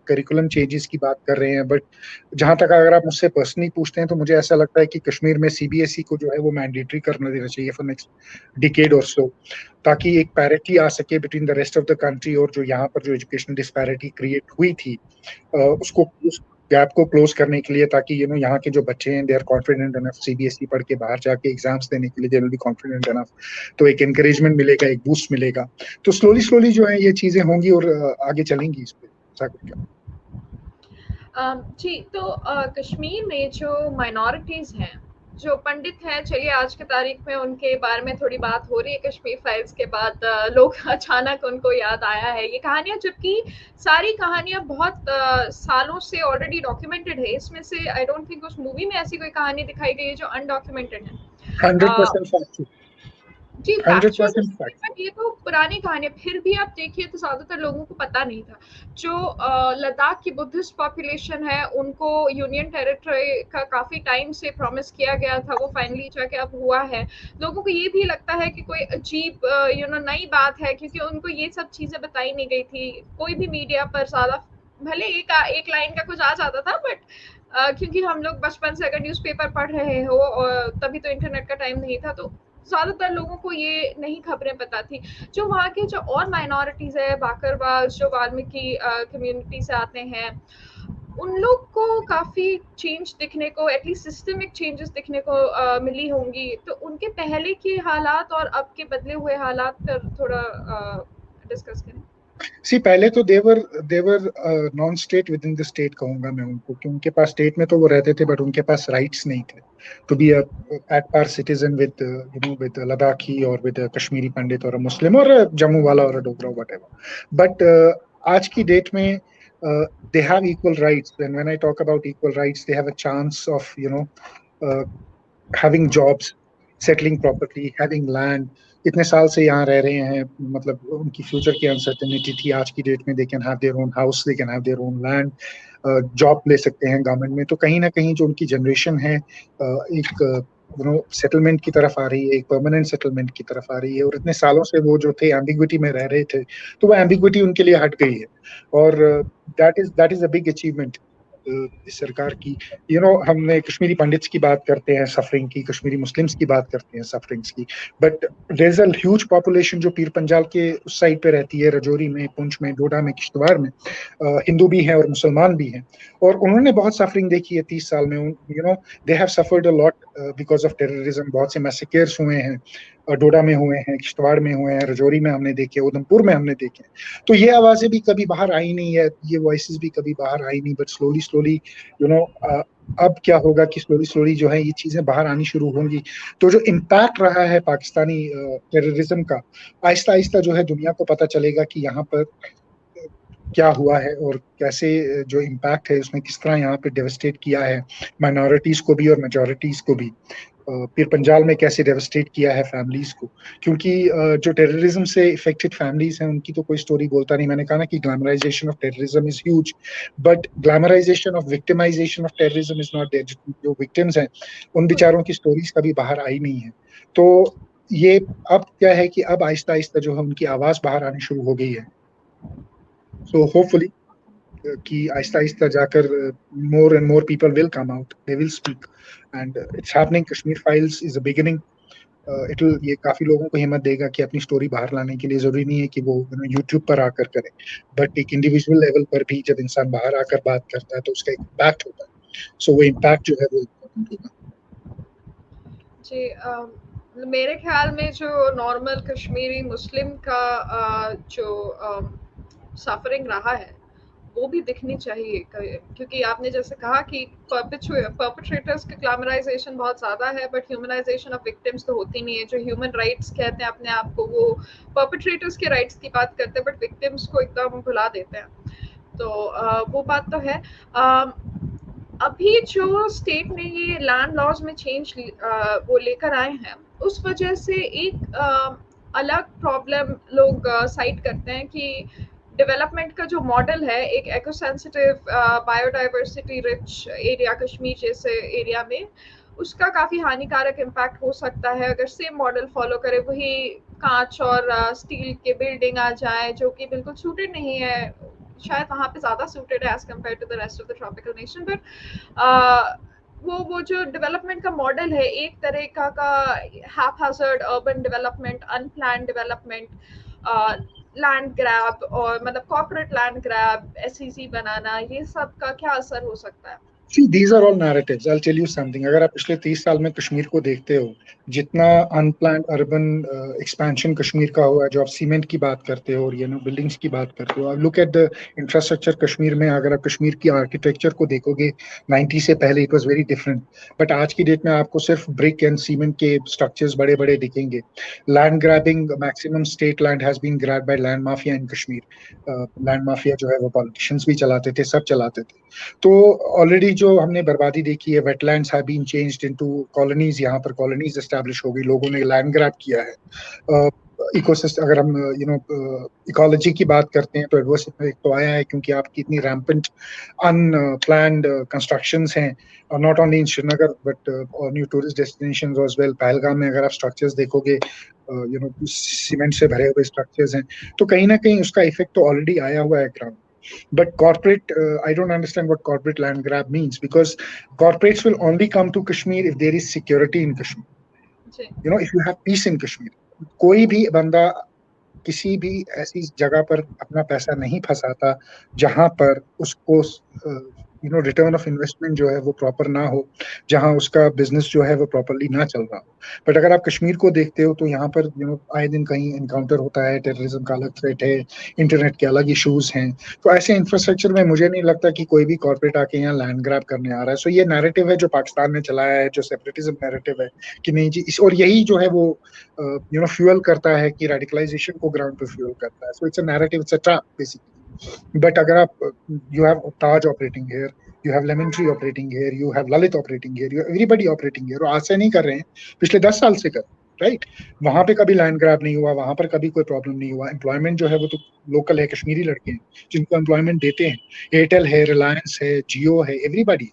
Speaker 1: करिकुलम चेंजेस की बात कर रहे हैं, बट जहाँ तक अगर आप मुझसे पर्सनली पूछते हैं तो मुझे ऐसा लगता है कि कश्मीर में सीबीएसई को जो है वो मैंडेटरी करना देना चाहिए फॉर नेक्स्ट डिकेड और सो, ताकि एक पैरिटी आ सके between the rest of the country, और जो यहाँ पर जो एजुकेशनल डिस्पैरिटी क्रिएट हुई थी उसको, उस गैप को क्लोज करने के लिए, ताकि यहाँ के जो बच्चे हैं they are confident enough CBSE पढ़ के बाहर जाके एग्जाम्स देने के लिए, they will be confident enough, तो एक एनकरेजमेंट मिलेगा, एक बूस्ट मिलेगा। तो स्लोली जो है ये चीजें होंगी और आगे चलेंगी इस पे।
Speaker 2: जी, तो कश्मीर में जो माइनॉरिटीज हैं, जो पंडित हैं, चलिए आज की तारीख में उनके बारे में थोड़ी बात हो रही है कश्मीर फाइल्स के बाद, लोग अचानक उनको याद आया है ये कहानियां, जबकि सारी कहानियां बहुत सालों से ऑलरेडी डॉक्यूमेंटेड है। इसमें से आई डोंट थिंक उस मूवी में ऐसी कोई कहानी दिखाई गई है जो अनडॉक्यूमेंटेड है।
Speaker 1: 100% फैक्ट,
Speaker 2: जी, फैक्चुअल
Speaker 1: 100% फैक्ट।
Speaker 2: बट ये तो पुरानी कहानी है। फिर भी आप देखिए तो ज़्यादातर लोगों को पता नहीं था। जो लद्दाख की बुद्धिस्ट पॉपुलेशन है, उनको यूनियन टेरिटरी का काफ़ी टाइम से प्रॉमिस किया गया था, वो फाइनली जाके अब हुआ है। लोगों को ये भी लगता है कि कोई अजीब नई बात है, क्योंकि उनको ये सब चीज़ें बताई नहीं गई थी। कोई भी मीडिया पर ज़्यादा, भले एक लाइन का कुछ आ जाता था, बट क्योंकि हम लोग बचपन से अगर न्यूज़पेपर पढ़ रहे हो, और तभी तो इंटरनेट का टाइम नहीं था, तो ज़्यादातर लोगों को ये नहीं खबरें पता थी। जो वहाँ के जो और माइनॉरिटीज़ है, बाकरवाल, जो वाल्मीकि कम्युनिटी से आते हैं, उन लोग को काफ़ी चेंज दिखने को, एटलीस्ट सिस्टमिक चेंजेस दिखने को मिली होंगी। तो उनके पहले के हालात और अब के बदले हुए हालात पर थोड़ा डिस्कस करें।
Speaker 1: सी पहले तो they were non state within the state कहूंगा मैं उनको, कि उनके पास स्टेट में तो वो रहते थे, बट उनके पास राइट्स नहीं थे to be at par citizen with with Ladakhi और विद कश्मीरी पंडित और मुस्लिम और जम्मू वाला और डोगरा व्हाटएवर। बट आज की डेट में they have equal rights, and when I talk about equal rights, they have a chance of having jobs, settling properly, having land, इतने साल से यहाँ रह रहे हैं, मतलब उनकी फ्यूचर की अनसर्टेनिटी थी। आज की डेट में they can have their own house, they can have their own land, job ले सकते हैं गवर्नमेंट में। तो कहीं ना कहीं जो उनकी जनरेशन है एक सेटलमेंट की तरफ आ रही है, एक परमानेंट सेटलमेंट की तरफ आ रही है। और इतने सालों से वो जो थे एम्बिग्विटी में रह रहे थे, तो वो एम्बिग्विटी उनके लिए हट गई है। और that is a big achievement इस सरकार की। हमने कश्मीरी पंडित्स की बात करते हैं सफरिंग की, कश्मीरी मुस्लिम्स की बात करते हैं सफरिंग्स की, but there is a huge population जो पीर पंजाल के उस साइड पे रहती है, रजौरी में, पुंछ में, डोडा में, किश्तवाड़ में। हिंदू भी हैं और मुसलमान भी हैं, और उन्होंने बहुत सफरिंग देखी है 30 साल में। They have suffered a lot because of terrorism. बहुत से मैसेकेयर्स हुए हैं, डोडा में हुए हैं, किश्तवाड़ में हुए हैं, रजौरी में हमने देखे, उधमपुर में हमने देखे। तो ये आवाजें भी कभी बाहर आई नहीं है, ये वॉइसेस भी कभी बाहर आई नहीं, बट स्लोली स्लोली अब क्या होगा कि स्लोली स्लोली जो है ये चीजें बाहर आनी शुरू होंगी। तो जो इम्पैक्ट रहा है पाकिस्तानी टेररिज्म का, आहिस्ता आहिस्ता जो है दुनिया को पता चलेगा कि यहाँ पर क्या हुआ है, और कैसे जो इम्पैक्ट है उसने किस तरह यहाँ पे डेवस्टेट किया है माइनॉरिटीज को भी और मेजॉरिटीज को भी। पीर पंजाल में कैसे डेवस्टेट किया है फैमिलीज को, क्योंकि जो टेररिज्म से इफेक्टेड फैमिलीज हैं उनकी तो कोई स्टोरी बोलता नहीं। मैंने कहा ना कि glamorisation of terrorism is huge, but glamorisation of victimisation of terrorism is not there. जो विक्टिम्स हैं उन बेचारों की स्टोरीज कभी बाहर आई नहीं है। तो ये अब क्या है कि अब आहिस्ता आहिस्ता जो है उनकी आवाज बाहर आनी शुरू हो गई है। सो होपफुली कि आहिस्ता आहिस्ता जाकर more and more people will come out, they will speak, and it's happening. Kashmir files is a beginning. ये काफी लोगों को हिम्मत देगा कि अपनी स्टोरी बाहर लाने के लिए जरूरी नहीं है कि वो यूट्यूब पर आकर करें, बट एक इंडिविजुअल लेवल पर भी जब इंसान बाहर आकर बात करता है तो उसका एक इम्पैक्ट होता है। सो वो इम्पैक्ट जो है वो इम्पोर्टेंट होगा।
Speaker 2: जी, मेरे ख्याल में जो नॉर्मल कश्मीरी मुस्लिम का जो सफरिंग रहा है वो भी दिखनी चाहिए, क्योंकि आपने जैसे कहा कि परपेट्रेटर्स की ग्लैमराइजेशन बहुत ज़्यादा है, बट ह्यूमनाइजेशन ऑफ विक्टिम्स तो होती नहीं है। जो ह्यूमन राइट्स कहते हैं अपने आप को, वो परपेट्रेटर्स के राइट्स की बात करते हैं, बट विक्टिम्स को एकदम भुला देते हैं। तो वो बात तो है। अभी जो स्टेट ने ये लैंड लॉज में चेंज वो लेकर आए हैं, उस वजह से एक अलग प्रॉब्लम लोग साइट करते हैं कि डेवलपमेंट का जो मॉडल है, एक eco sensitive biodiversity rich area Kashmir जैसे एरिया में, उसका काफ़ी हानिकारक इम्पैक्ट हो सकता है अगर सेम मॉडल फॉलो करे। वही कांच और स्टील के बिल्डिंग आ जाए जो कि बिल्कुल सूटेड नहीं है, शायद वहाँ पे ज़्यादा सूटेड है as compare to the rest of the tropical nation, but वो जो डेवलपमेंट का मॉडल है, एक तरह का haphazard urban development, unplanned development, land grab और मतलब कॉर्पोरेट लैंड ग्रैब, एसईसी बनाना, ये सब का क्या असर हो सकता है?
Speaker 1: See, these are all narratives. I'll tell you something. अगर आप पिछले 30 साल में कश्मीर को देखते हो, जितना अनप्लान्ड अर्बन एक्सपेंशन कश्मीर का हुआ है, जो आप सीमेंट की बात करते हो और बिल्डिंग्स की बात करते हो, look at the infrastructure Kashmir में। अगर आप कश्मीर की आर्किटेक्चर को देखोगे 90 से पहले, it was very different, but आज की डेट में आपको सिर्फ ब्रिक एंड सीमेंट के स्ट्रक्चर्स बड़े बड़े दिखेंगे। Land grabbing, maximum state land has been grabbed by land mafia in Kashmir. Land mafia जो है वो पॉलिटिशियंस भी चलाते थे, सब चलाते थे। तो ऑलरेडी जो हमने बर्बादी देखी है, wetlands have been changed into colonies. यहाँ पर कॉलोनीज एस्टैब्लिश हो गई, लोगों ने लैंड ग्रैब किया है। इकोसिस्टम, अगर हम इकोलॉजी की बात करते हैं, तो एडवर्स इफेक्ट तो आया है, क्योंकि आपकी इतनी रैम्पेंट अनप्लान्ड कंस्ट्रक्शंस हैं, not only in Srinagar but new tourist destinations as well. Pahalgam में अगर आप स्ट्रक्चर्स देखोगे, सीमेंट से भरे हुए स्ट्रक्चर्स हैं, तो कहीं ना कहीं उसका इफेक्ट तो ऑलरेडी आया हुआ है ground. But corporate, I don't understand what corporate land grab means, because corporates will only come to Kashmir if there is security in Kashmir. If you have peace in Kashmir. कोई भी बंदा किसी भी ऐसी जगह पर अपना पैसा नहीं फंसाता जहां पर उसको रिटर्न ऑफ इन्वेस्टमेंट जो है वो प्रॉपर ना हो, जहां उसका बिजनेस जो है वो प्रॉपरली ना चल रहा हो। बट अगर आप कश्मीर को देखते हो तो यहाँ पर आए दिन कहीं इनकाउंटर होता है, टेररिज्म का अलग थ्रेट है, इंटरनेट के अलग इश्यूज हैं। तो ऐसे इंफ्रास्ट्रक्चर में मुझे नहीं लगता कि कोई भी कॉर्पोरेट आके यहाँ लैंड ग्रैब करने आ रहा है। सो ये नैरेटिव है जो पाकिस्तान ने चलाया है, जो सेपरेटिज्म नैरेटिव है कि नहीं जी, और यही जो है वो फ्यूल करता है कि रेडिकलाइजेशन को ग्राउंड पे फ्यूल करता है। So it's a narrative, it's a trap basically. But अगर आप you have Taj operating here, you have lemon tree operating here, you have Lalit operating here, you have everybody operating here। आज से नहीं कर रहे हैं, पिछले 10 साल से कर। राइट। वहां पे कभी लैंड ग्रैब नहीं हुआ, वहां पर कभी कोई प्रॉब्लम नहीं हुआ। एम्प्लॉयमेंट जो है वो तो लोकल है, कश्मीरी लड़के हैं जिनको एम्प्लॉयमेंट देते हैं। एयरटेल है, रिलायंस है, जियो है, एवरीबॉडी।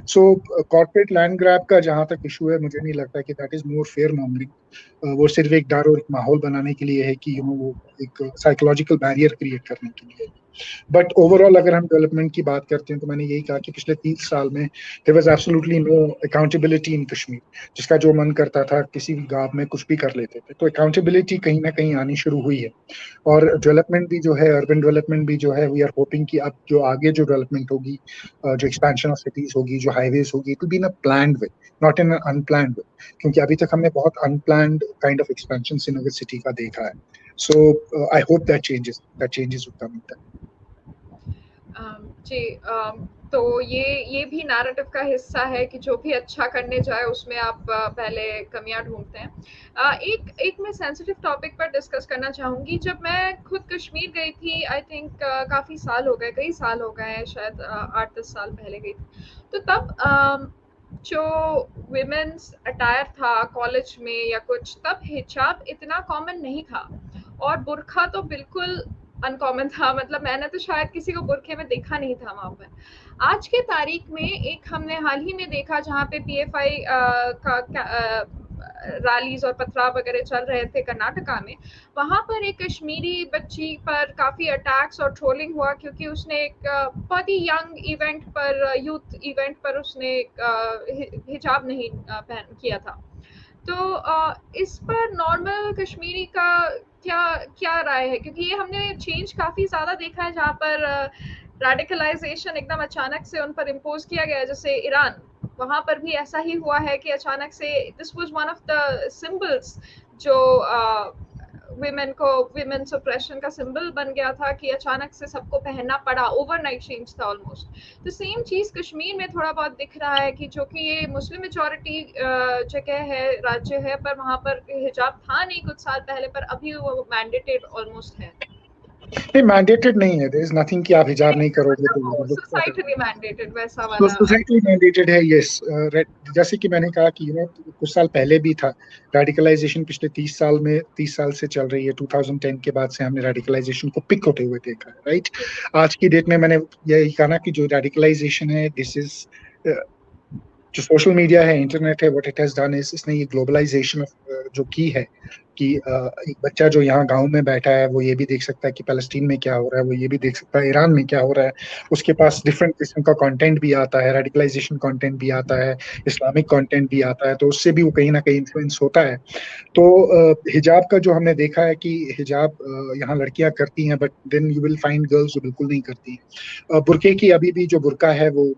Speaker 1: सो कॉर्पोरेट लैंड ग्रैब का जहां तक इशू है, मुझे नहीं लगता कि that is more fair mongering. वो सिर्फ एक डर और एक माहौल बनाने के लिए है कि वो एक साइकोलॉजिकल बैरियर क्रिएट करने के लिए। बट ओवरऑल अगर हम डेवलपमेंट की बात करते हैं तो मैंने यही कहा कि पिछले 30 साल में there was absolutely no accountability in Kashmir. जिसका जो मन करता था किसी भी गांव में कुछ भी कर लेते थे। तो अकाउंटेबिलिटी कहीं ना कहीं आनी शुरू हुई है। और डेवलपमेंट भी जो है, अर्बन डेवलपमेंट भी जो है, वी आर होपिंग कि अब जो आगे जो डेवलपमेंट होगी, जो एक्सपेंशन ऑफ सिटीज होगी, जो हाईवेज होगी, it will be in a planned way, not in unplanned way. क्योंकि अभी तक हमने बहुत unplanned kind of expansion Srinagar city का देखा है। So I hope that changes will come in time.
Speaker 2: जी, तो ये भी नैरेटिव का हिस्सा है कि जो भी अच्छा करने जाए उसमें आप पहले कमियां ढूंढते हैं। एक एक मैं सेंसिटिव टॉपिक पर डिस्कस करना चाहूंगी। जब मैं खुद कश्मीर गई थी, आई थिंक काफी साल हो गए, कई साल हो गए हैं, शायद 8-10 साल पहले गई थी। तो तब जो विमेन्स अटायर था कॉलेज में या कुछ, तब हिजाब इतना कॉमन नहीं था और बुरखा तो बिल्कुल अनकॉमन था। मतलब मैंने तो शायद किसी को बुरखे में देखा नहीं था वहां पर। आज के तारीख में एक हमने हाल ही में देखा जहाँ पे पीएफआई का रैलीज और पथराव वगैरह चल रहे थे कर्नाटका में। वहां पर एक कश्मीरी बच्ची पर काफी अटैक्स और ट्रोलिंग हुआ क्योंकि उसने एक बहुत ही यंग इवेंट पर, यूथ इवेंट पर उसने हिजाब नहीं पहन किया था। तो इस पर नॉर्मल कश्मीरी का क्या क्या राय है? क्योंकि ये हमने चेंज काफी ज्यादा देखा है जहाँ पर रेडिकलाइजेशन एकदम अचानक से उन पर इम्पोज किया गया, जैसे ईरान। वहां पर भी ऐसा ही हुआ है कि अचानक से this was one of the symbols जो विमेन को, विमेन्स ऑपरेशन का सिंबल बन गया था कि अचानक से सबको पहनना पड़ा। ओवरनाइट चेंज था ऑलमोस्ट। तो सेम चीज कश्मीर में थोड़ा बहुत दिख रहा है कि जो कि ये मुस्लिम मेजोरिटी जगह है, राज्य है, पर वहां पर हिजाब था नहीं कुछ साल पहले, पर अभी वो मैंडेटेड ऑलमोस्ट है।
Speaker 1: नहीं, मैंडेटेड नहीं है। देयर इज नथिंग कि आप हिजाब नहीं करोगे तो जबरदस्ती कर।
Speaker 2: सोसाइटली मैंडेटेड वैसा
Speaker 1: तो
Speaker 2: वाला।
Speaker 1: सोसाइटली मैंडेटेड है, यस। जैसे कि मैंने कहा कि कुछ साल पहले भी था रेडिकलाइजेशन। पिछले 30 साल में, 30 साल से चल रही है। 2010 के बाद से हमने रेडिकलाइजेशन को पिक होते हुए देखा है, राइट। आज की डेट में मैंने यही कहा ना कि जो रेडिकलाइजेशन है, दिस इज जो सोशल मीडिया है, इंटरनेट है, what it has done is, इसने ये ग्लोबलाइजेशन जो की है कि एक बच्चा जो यहाँ गांव में बैठा है वो ये भी देख सकता है कि पैलेस्टीन में क्या हो रहा है, वो ये भी देख सकता है ईरान में क्या हो रहा है। उसके पास डिफरेंट किस्म का कंटेंट भी आता है, रेडिकलाइजेशन कंटेंट भी आता है, इस्लामिक कंटेंट भी आता है, तो उससे भी वो कहीं ना कहीं इन्फ्लुएंस होता है। तो हिजाब का जो हमने देखा है कि हिजाब यहाँ लड़कियां करती हैं, but then you will find girls जो बिल्कुल नहीं करती हैं। बुरके की अभी भी जो बुरका है वो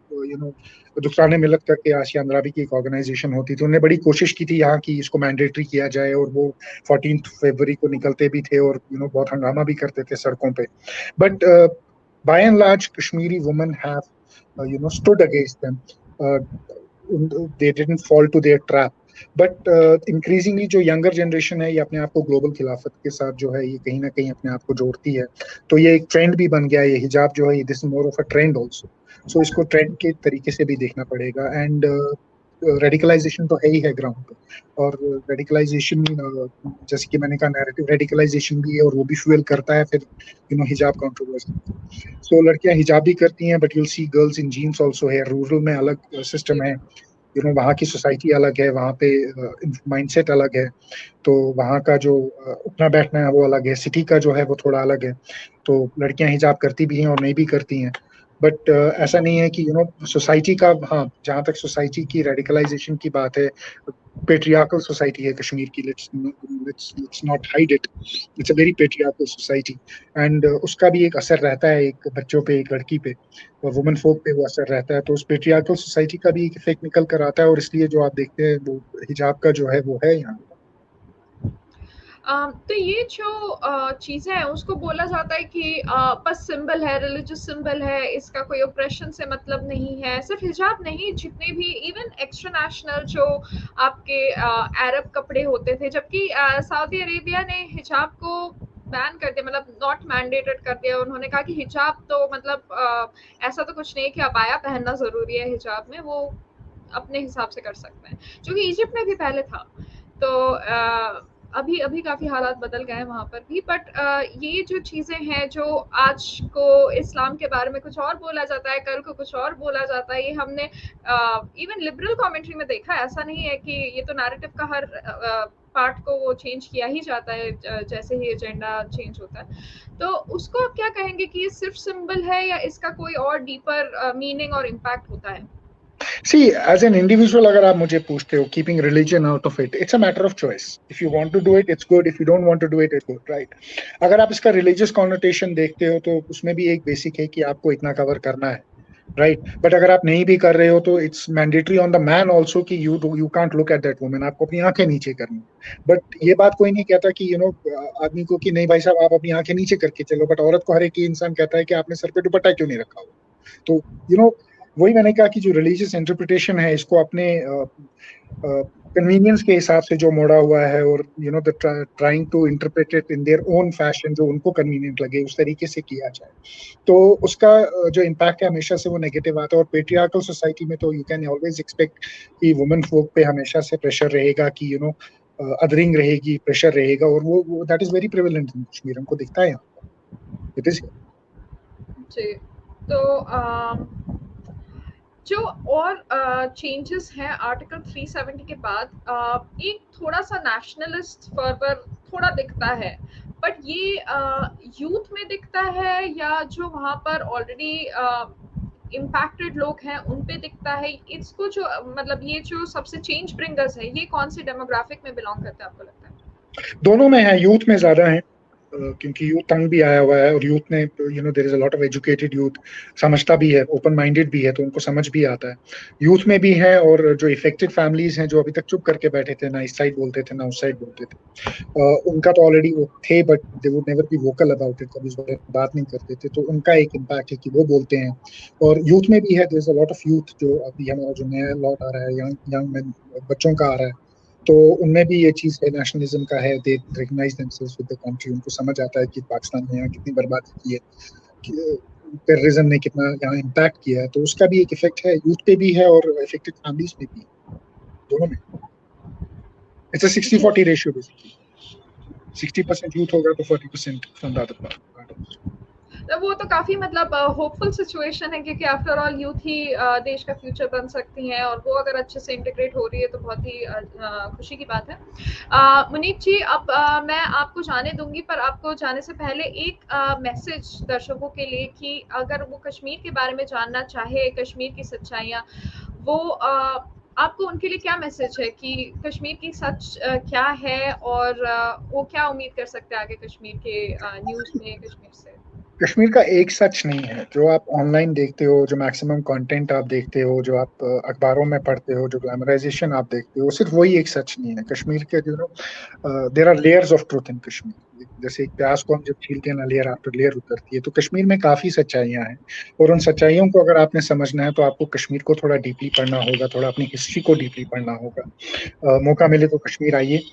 Speaker 1: दुखराने मिलत करके आशिया अंद्राबी की एक ऑर्गेनाइजेशन होती थी, उन्होंने बड़ी कोशिश की थी यहाँ की इसको मैंडेटरी किया जाए, और वो 14 फरवरी को निकलते भी थे और बहुत हंगामा भी करते थे सड़कों पे। But by and large Kashmiri women have stood against them. They didn't fall to their trap. But increasingly जो यंगर जनरेशन है, ये अपने आप को ग्लोबल खिलाफत के साथ जो है ये कहीं ना कहीं अपने आप को जोड़ती है। तो ये एक ट्रेंड भी बन गया है, ये हिजाब जो है, this is more of a trend also. So इसको ट्रेंड के तरीके से भी देखना पड़ेगा। एंड रेडिकलाइजेशन तो है ही है ग्राउंड पे। और रेडिकलाइजेशन, जैसे कि मैंने कहा, नैरेटिव रेडिकलाइजेशन भी है और वो भी फ्यूल करता है फिर हिजाब कंट्रोवर्सी। सो लड़कियां हिजाब भी करती हैं, but you'll see girls in jeans also है। रूरल में अलग सिस्टम है, वहाँ की सोसाइटी अलग है, वहाँ पे माइंडसेट अलग है। तो वहाँ का जो उठना बैठना है वो अलग है, सिटी का जो है वो थोड़ा अलग है। तो लड़कियां हिजाब करती भी हैं और नहीं भी करती हैं। बट ऐसा नहीं है कि सोसाइटी का, हाँ, जहाँ तक सोसाइटी की रेडिकलाइजेशन की बात है, पेट्रियार्कल सोसाइटी है कश्मीर की। Let's not hide it, it's a very patriarchal society. And उसका भी एक असर रहता है एक बच्चों पे, एक लड़की पे, वुमेन फोक पे वो असर रहता है। तो उस पेट्रियार्कल सोसाइटी का भी एक इफेक्ट निकल कर आता है, और इसलिए जो आप देखते हैं वो हिजाब का जो है वो है यहाँ।
Speaker 2: तो ये जो चीजें हैं उसको बोला जाता है कि बस सिंबल है, रिलीजियस सिंबल है, इसका कोई ऑपरेशन से मतलब नहीं है। सिर्फ हिजाब नहीं, जितने भी इवन एक्स्ट्रा नेशनल जो आपके अरब कपड़े होते थे, जबकि सऊदी अरेबिया ने हिजाब को बैन कर दिया, मतलब नॉट मैंडेटेड कर दिया। उन्होंने कहा कि हिजाब तो मतलब ऐसा तो कुछ नहीं कि अबाया पहनना जरूरी है हिजाब में, वो अपने हिसाब से कर सकते हैं, जो कि इजिप्ट में भी पहले था। तो अभी अभी काफ़ी हालात बदल गए हैं वहाँ पर भी, बट ये जो चीज़ें हैं जो आज को इस्लाम के बारे में कुछ और बोला जाता है, कल को कुछ और बोला जाता है, ये हमने इवन लिबरल कमेंट्री में देखा है। ऐसा नहीं है कि ये तो नैरेटिव का हर पार्ट को वो चेंज किया ही जाता है जैसे ही एजेंडा चेंज होता है। तो उसको आप क्या कहेंगे कि ये सिर्फ सिंबल है या इसका कोई और डीपर मीनिंग और इम्पैक्ट होता है?
Speaker 1: See, as an individual, अगर आप मुझे पूछते हो, keeping religion out of it, it's a matter of choice. If you want to do it, it's good. If you don't want to do it, it's good, right? अगर आप इसका religious connotation देखते हो, तो उसमें भी एक basic है कि आपको इतना cover करना है, right? But अगर आप नहीं भी कर रहे हो, तो it's mandatory on the man also कि you can't look at that woman. आपको अपनी आंखें नीचे करनी है. But ये बात कोई नहीं कहता कि आदमी को कि नहीं भाई साहब आप अपनी आंखें नीचे करके चलो. But औरत को हर एक इंसान कहता है कि आपने सर पे दुपट्टा क्यों नहीं रखा हुआ? तो वही मैंने कहा कि जो रिलीजियस इंटरप्रिटेशन है इसको अपने कन्वीनियंस के हिसाब से जो मोड़ा हुआ है और the trying to interpret it in their own fashion, जो उनको कन्वीनियंट लगे उस तरीके से किया जाए, तो उसका जो इम्पैक्ट है हमेशा से वो नेगेटिव आता है। और पेट्रियार्कल सोसाइटी में तो यू कैन ऑलवेज एक्सपेक्ट कि वुमेन फोक पे हमेशा से प्रेशर रहेगा, कि अदरिंग रहेगी, प्रेशर रहेगा, और वो that is very prevalent in Kashmir, हमको दिखता है इट इज।
Speaker 2: जी, तो जो और चेंजेस हैं आर्टिकल 370 के बाद, एक थोड़ा सा नेशनलिस्ट फर्वर थोड़ा दिखता है, बट ये यूथ में दिखता है या जो वहाँ पर ऑलरेडी इम्पैक्टेड लोग हैं उन पे दिखता है? इसको जो मतलब ये जो सबसे चेंज ब्रिंगर्स है, ये कौन से डेमोग्राफिक में बिलोंग करते हैं आपको लगता है?
Speaker 1: दोनों में है, यूथ में ज्यादा है, क्योंकि यूथ तंग भी आया हुआ है, और यूथ ने there is a lot of educated youth, समझता भी है, ओपन माइंडेड भी है, तो उनको समझ भी आता है, यूथ में भी है। और जो इफेक्टेड फैमिलीज हैं, जो अभी तक चुप करके बैठे थे, ना इस साइड बोलते थे ना उस साइड बोलते थे, उनका तो ऑलरेडी वो थे, but they would never be vocal about it, कभी इस बारे में बात नहीं करते थे, तो उनका एक इम्पैक्ट है कि वो बोलते हैं। और यूथ में भी है, there is a lot of youth, जो अभी हमारा जो नया लॉट आ रहा है, यंग मैन, बच्चों का आ रहा है, तो उनमें भी ये चीज है, नेशनलिज्म का है, they recognise themselves with the country, उनको समझ आता है कि पाकिस्तान ने यहाँ कितनी बर्बादी की है, टेररिज्म ने कितना यहाँ इम्पैक्ट किया है, तो उसका भी एक इफेक्ट है, यूथ पे भी है और इफेक्टेड फैमिलीज पे भी, दोनों में। It's a 60-40 ratio basically, 60% youth होगा तो 40% फ्रॉम द अदर पार्ट।
Speaker 2: तो वो तो काफ़ी मतलब होपफुल सिचुएशन है, क्योंकि आफ्टर ऑल यूथ ही देश का फ्यूचर बन सकती हैं, और वो अगर अच्छे से इंटीग्रेट हो रही है तो बहुत ही खुशी की बात है। मुनीब जी, अब मैं आपको जाने दूंगी, पर आपको जाने से पहले एक मैसेज दर्शकों के लिए कि अगर वो कश्मीर के बारे में जानना चाहे, कश्मीर की सच्चाइयाँ, वो आपको उनके लिए क्या मैसेज है कि कश्मीर की सच क्या है, और वो क्या उम्मीद कर सकते हैं आगे कश्मीर के न्यूज़ में, कश्मीर से?
Speaker 1: कश्मीर का एक सच नहीं है, जो आप ऑनलाइन देखते हो, जो मैक्सिमम कंटेंट आप देखते हो, जो आप अखबारों में पढ़ते हो, जो ग्लैमराइजेशन आप देखते हो, सिर्फ वही एक सच नहीं है। कश्मीर के there are layers of truth in Kashmir, जैसे एक प्याज को हम जब छीलते हैं ना, लेयर आफ्टर लेयर उतरती है, तो कश्मीर में काफी सच्चाइयां हैं, और उन सच्चाइयों को अगर आपने समझना है तो आपको कश्मीर को थोड़ा डीपली पढ़ना होगा, थोड़ा अपनी हिस्ट्री को डीपली पढ़ना होगा। मौका मिले तो कश्मीर आइए,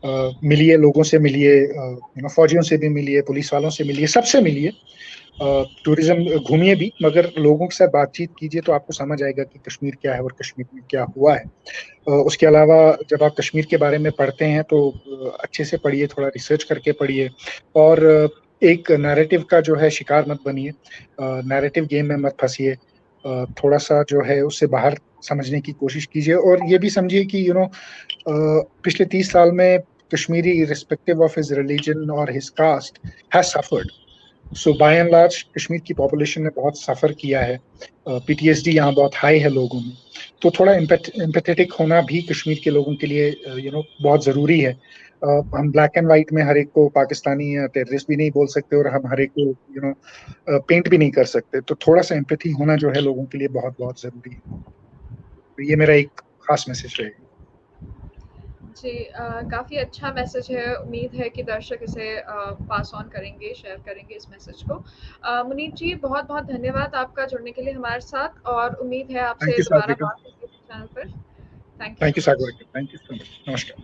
Speaker 1: मिलिए, लोगों से मिलिए, फौजियों से भी मिलिए, पुलिस वालों से मिलिए, सबसे मिलिए, टूरिज्म घूमिए भी, मगर लोगों के साथ बातचीत कीजिए, तो आपको समझ आएगा कि कश्मीर क्या है और कश्मीर में क्या हुआ है। उसके अलावा जब आप कश्मीर के बारे में पढ़ते हैं तो अच्छे से पढ़िए, थोड़ा रिसर्च करके पढ़िए, और एक नैरेटिव का जो है शिकार मत बनिए, नैरेटिव गेम में मत फंसिए, थोड़ा सा जो है उससे बाहर समझने की कोशिश कीजिए, और ये भी समझिए कि पिछले 30 साल में Kashmiri, irrespective of his religion or his caste, has suffered. So by and large Kashmir की पॉपुलेशन ने बहुत सफर किया है, पीटीएसडी यहाँ बहुत हाई है लोगों में, तो थोड़ा एम्पैथेटिक होना भी कश्मीर के लोगों के लिए बहुत जरूरी है। हम ब्लैक एंड व्हाइट में हर एक को पाकिस्तानी या टेररिस्ट भी नहीं बोल सकते, और हम हर एक को पेंट भी नहीं कर सकते, तो थोड़ा सा एम्पैथी होना जो है लोगों के लिए बहुत बहुत जरूरी है। तो ये मेरा एक खास मैसेज रहेगा।
Speaker 2: जी, काफ़ी अच्छा मैसेज है। उम्मीद है कि दर्शक इसे पास ऑन करेंगे, शेयर करेंगे इस मैसेज को। मुनीब जी, बहुत-बहुत धन्यवाद आपका जुड़ने के लिए हमारे साथ, और उम्मीद है
Speaker 1: थैंक
Speaker 2: आपसे
Speaker 1: यू
Speaker 2: दोबारा
Speaker 1: सागरिका,
Speaker 2: बात होगी इस चैनल पर। Thank you
Speaker 1: thank
Speaker 2: so
Speaker 1: you
Speaker 2: much.
Speaker 1: Sagarika, thank you so much, नमस्कार।